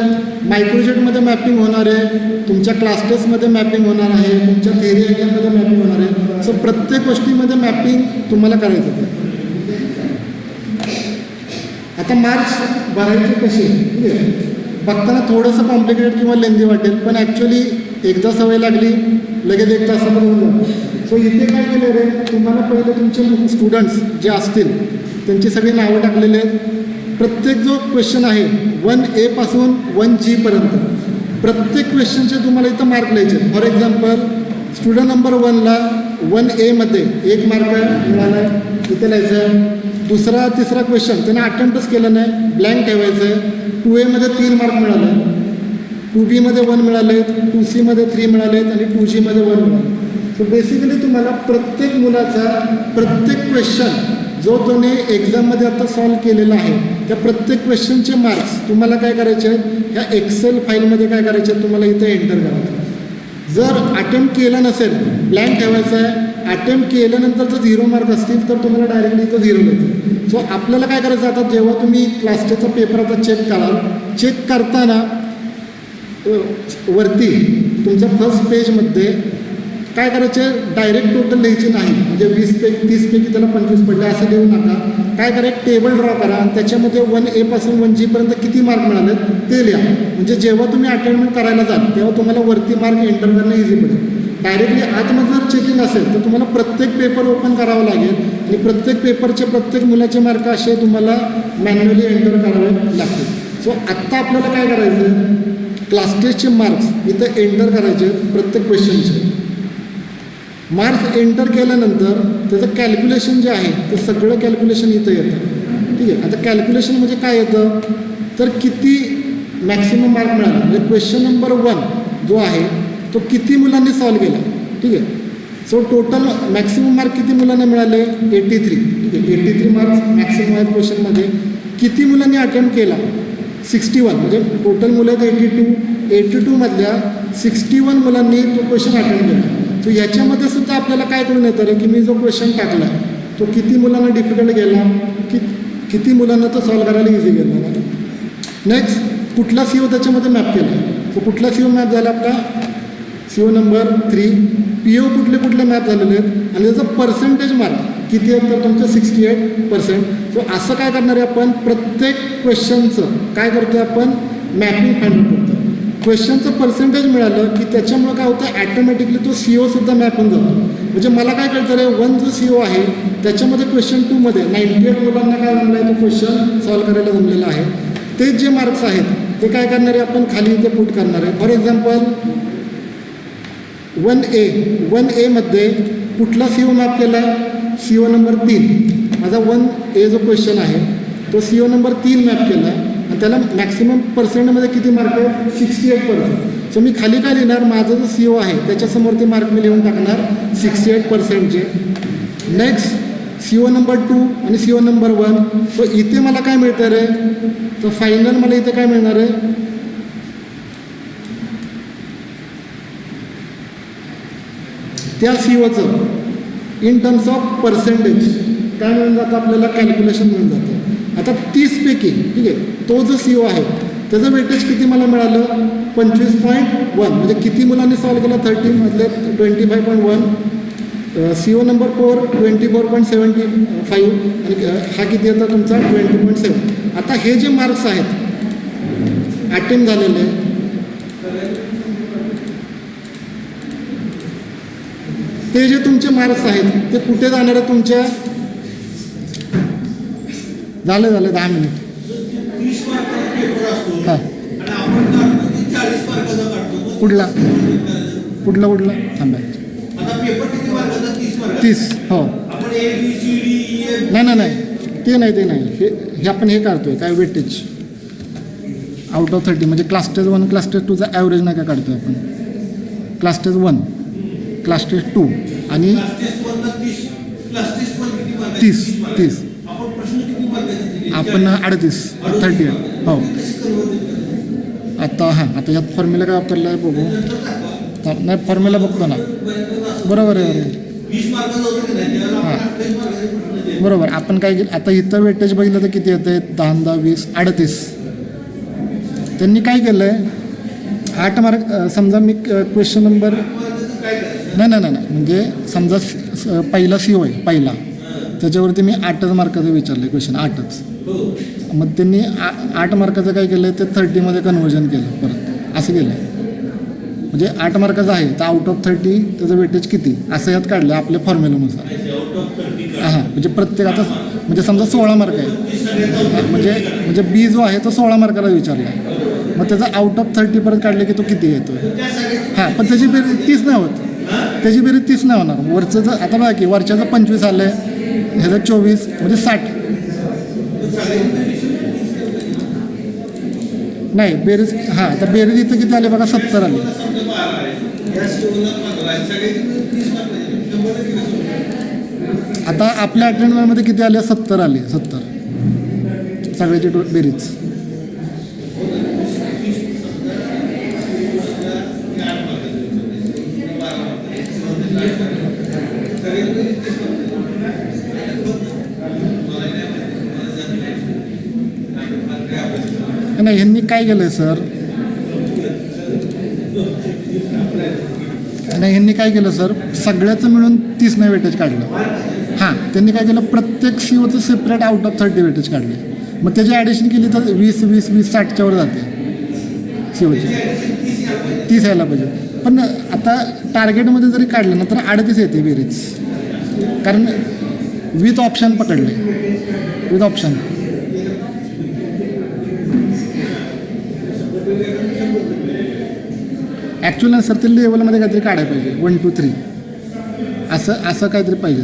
मायक्रोजेटमध्ये मॅपिंग होणार आहे, तुमच्या क्लास टेस्टमध्ये मॅपिंग होणार आहे, तुमच्या थेअरी एक्झाममध्ये मॅपिंग होणार आहे. सो प्रत्येक गोष्टीमध्ये मॅपिंग तुम्हाला करायचं आहे. आता मार्क्स भरायचे कसे, ठीक आहे, बघताना थोडंसं कॉम्प्लिकेटेड किंवा लेंदी वाटेल, पण ॲक्च्युली एकदा सवय लागली लगेच एक तासामध्ये होऊन जातं. सो इथे काय केलं रे, तुम्हाला पहिले तुमचे स्टुडंट्स जे असतील त्यांची सगळी नावं टाकलेली आहेत. प्रत्येक जो क्वेश्चन आहे 1A पासून 1G पर्यंत प्रत्येक क्वेश्चनचे तुम्हाला इथं मार्क लिहायचे. फॉर एक्झाम्पल स्टुडंट नंबर 1ला 1A मध्ये 1 मार्क मिळाला आहे, इथे लिहायचं आहे. दुसरा तिसरा क्वेश्चन त्याने अटेम्प्टच केलं नाही, ब्लँक ठेवायचं आहे. 2A मध्ये 3 मार्क मिळाले आहेत, 2B मध्ये 1 मिळाले आहेत, 2C मध्ये 3 मिळाले आहेत आणि 2G मध्ये 1 मिळाले. सो बेसिकली तुम्हाला प्रत्येक मुलाचा प्रत्येक क्वेश्चन जो त्याने एक्झाममध्ये आता सॉल्व केलेला आहे त्या प्रत्येक क्वेश्चनचे मार्क्स तुम्हाला काय करायचे आहेत, ह्या एक्सेल फाईलमध्ये काय करायचे आहेत, तुम्हाला इथे एंटर करायचं. जर अटेम्प्ट केलं नसेल ब्लँक ठेवायचं आहे. अटेम्प्ट केल्यानंतर जर 0 मार्क असतील तर तुम्हाला डायरेक्टली इथं 0 मिळते. सो आपल्याला काय करायचं, आता जेव्हा तुम्ही क्लास टेस्टचा पेपर आता चेक कराल, चेक करताना वरती तुमच्या फर्स्ट पेजमध्ये काय करायचे, डायरेक्ट टोटल लिहायचे नाही, म्हणजे 20 पैकी 30 पैकी त्याला 25 पडले असं लिहू नका. काय करा, एक टेबल ड्रॉ करा आणि त्याच्यामध्ये 1A पासून 1G पर्यंत किती मार्क मिळाले ते लिहा. म्हणजे जेव्हा तुम्ही अटेंडमेंट करायला जाल तेव्हा तुम्हाला वरती मार्क एंटर करणं इझी पडेल. डायरेक्टली आतमध्ये जर चेकिंग असेल तर तुम्हाला प्रत्येक पेपर ओपन करावं लागेल आणि प्रत्येक पेपरचे प्रत्येक मुलाचे मार्क असे तुम्हाला मॅन्युअली एंटर करावे लागतील. सो आत्ता आपल्याला काय करायचं, क्लास टेस्टचे मार्क्स इथं एंटर करायचे प्रत्येक क्वेश्चनचे. मार्क्स एंटर केल्यानंतर त्याचं कॅल्क्युलेशन जे आहे ते सगळं कॅल्क्युलेशन इथं येतं. ठीक आहे, आता कॅल्क्युलेशन म्हणजे काय येतं, तर किती मॅक्सिमम मार्क मिळाला, म्हणजे क्वेश्चन नंबर 1 जो आहे तो किती मुलांनी सॉल्व केला. ठीक आहे, सो टोटल मॅक्सिमम मार्क किती मुलांना मिळाले, 83. ठीक आहे, 83 मार्क्स मॅक्सिमम आहेत क्वेश्चनमध्ये. किती मुलांनी अटेम्प्ट केला, 61. म्हणजे टोटल मुलं आहेत 82 मधल्या 61 मुलांनी तो क्वेश्चन अटेम्प्ट केला. सो याच्यामध्ये सुद्धा आपल्याला काय करून येतं रे, की मी जो क्वेश्चन टाकला तो किती मुलांना डिफिकल्ट गेला, किती मुलांना तो सॉल्व करायला इझी गेला. नेक्स्ट कुठला CO त्याच्यामध्ये मॅप केला, तो कुठला CO मॅप झाला आपला, CO नंबर 3. PO कुठले मॅप झालेले आहेत आणि त्याचं पर्सेंटेज मार्क किती आहेत, तर तुमचं 68%. सो असं काय करणार आहे आपण, प्रत्येक क्वेश्चनचं काय करतो आहे आपण, मॅपिंग फाइंड आउट करतो. क्वेश्चनचं पर्सेंटेज मिळालं की त्याच्यामुळं काय होतं, ॲटोमॅटिकली तो CO सुद्धा मॅप होऊन जातो. म्हणजे मला काय कळतं रे, 1 जो CO आहे त्याच्यामध्ये क्वेश्चन 2 मध्ये 98 मुलांना काय जमलं आहे, तो क्वेश्चन सॉल्व करायला जमलेला आहे. ते जे मार्क्स आहेत ते काय करणार आहे आपण खाली इथे पुट करणार आहे. फॉर एक्झाम्पल 1A मध्ये कुठला CO मॅप केला आहे, CO नंबर 3. माझा 1A जो क्वेश्चन आहे तो CO नंबर 3 मॅप केला आहे आणि त्याला मॅक्सिमम पर्सेंटमध्ये किती मार्क आहे, 68%. सो मी खाली काय लिहिणार, माझा जो CO आहे त्याच्यासमोर ते मार्क मी लिहून टाकणार 68%चे. नेक्स्ट CO नंबर 2 आणि CO नंबर 1. सो इथे मला काय मिळतं रे, तर फायनल मला इथे काय मिळणार आहे, त्या COचं इन टर्म्स ऑफ पर्सेंटेज काय मिळून जातं आपल्याला, कॅल्क्युलेशन मिळून जातं. आता 30 पैकी ठीक आहे तो जो CO आहे त्याचं वेटेज किती मला मिळालं, 25.1. म्हणजे किती मुलांनी सॉल्व केला, 30 मधले 25.1. CO नंबर 4 24.75 आणि हा किती येतो तुमचा 20.7. आता हे जे मार्क्स आहेत अटेम्प्ट झालेले ते जे तुमचे मार्क्स आहेत ते कुठे जाणार आहे, तुमच्या झाले 10 मिनिट. हां कुठला थांबा, 30. हो नाही ते नाही हे आपण हे काढतोय काय वेटेज आउट ऑफ 30. म्हणजे क्लास टेस्ट 1 क्लास टेस्ट 2चा ॲव्हरेज नाही का काढतोय आपण, क्लास टेस्ट 1 क्लास टेस्ट 2 आणि 30 आपण 38 हो. आता आता यात फॉर्म्युला काय वापरला आहे बघू. नाही फॉर्म्युला बघतो ना. बरोबर आहे. हां बरोबर. आपण काय केलं आता इथं वेटेज बघितलं तर किती येतं आहे 10 10 20 38. त्यांनी काय केलं आहे 8 मार्क समजा मी क्वेश्चन नंबर नाही म्हणजे समजा पहिला CO आहे पहिला त्याच्यावरती मी 8च मार्काचं विचारलं क्वेश्चन 8च. मग त्यांनी 8 मार्काचं काय केलं ते 30मध्ये कन्व्हर्जन केलं परत असं केलं. म्हणजे 8 मार्काचं आहे तर आउट ऑफ 30 त्याचं वेटेज किती असं यात काढलं आपल्या फॉर्म्युलानुसार. हां म्हणजे प्रत्येक आता म्हणजे समजा 16 मार्क आहे म्हणजे B जो आहे तो 16 मार्काला विचारला आहे. मग त्याचा आउट ऑफ 30 परत काढले की तो किती येतो. हां पण त्याची बेरीज 30 नाही होत. त्याची बेरीज 30 नाही होणार. वरचं जर आता बघा की वरच्याचं 25 आलं आहे ह्याचं 24 म्हणजे 60 नाही बेरीज. हां आता बेरीज इथं किती आले बघा 70 आले. आता आपल्या अटेंडमेंटमध्ये किती आले 70 आले 70 सगळ्याची बेरीज. नाही ह्यांनी काय केलं आहे सर नाही ह्यांनी काय केलं सर सगळ्याचं मिळून 30 नाही वेटेज काढलं. हां त्यांनी काय केलं प्रत्येक COचं सेपरेट आउट ऑफ 30 वेटेज काढले. मग त्याची ॲडिशन केली तर 20 20 20 60च्या वर जाते COची 30 यायला पाहिजे. पण आता टार्गेटमध्ये जरी काढलं ना तर 38 येते बेरीज कारण विथ ऑप्शन पकडले विथ ऑप्शन. ॲक्च्युअली सर ते लेवलमध्ये काहीतरी काढायला पाहिजे 1 2 3 असं काहीतरी पाहिजे.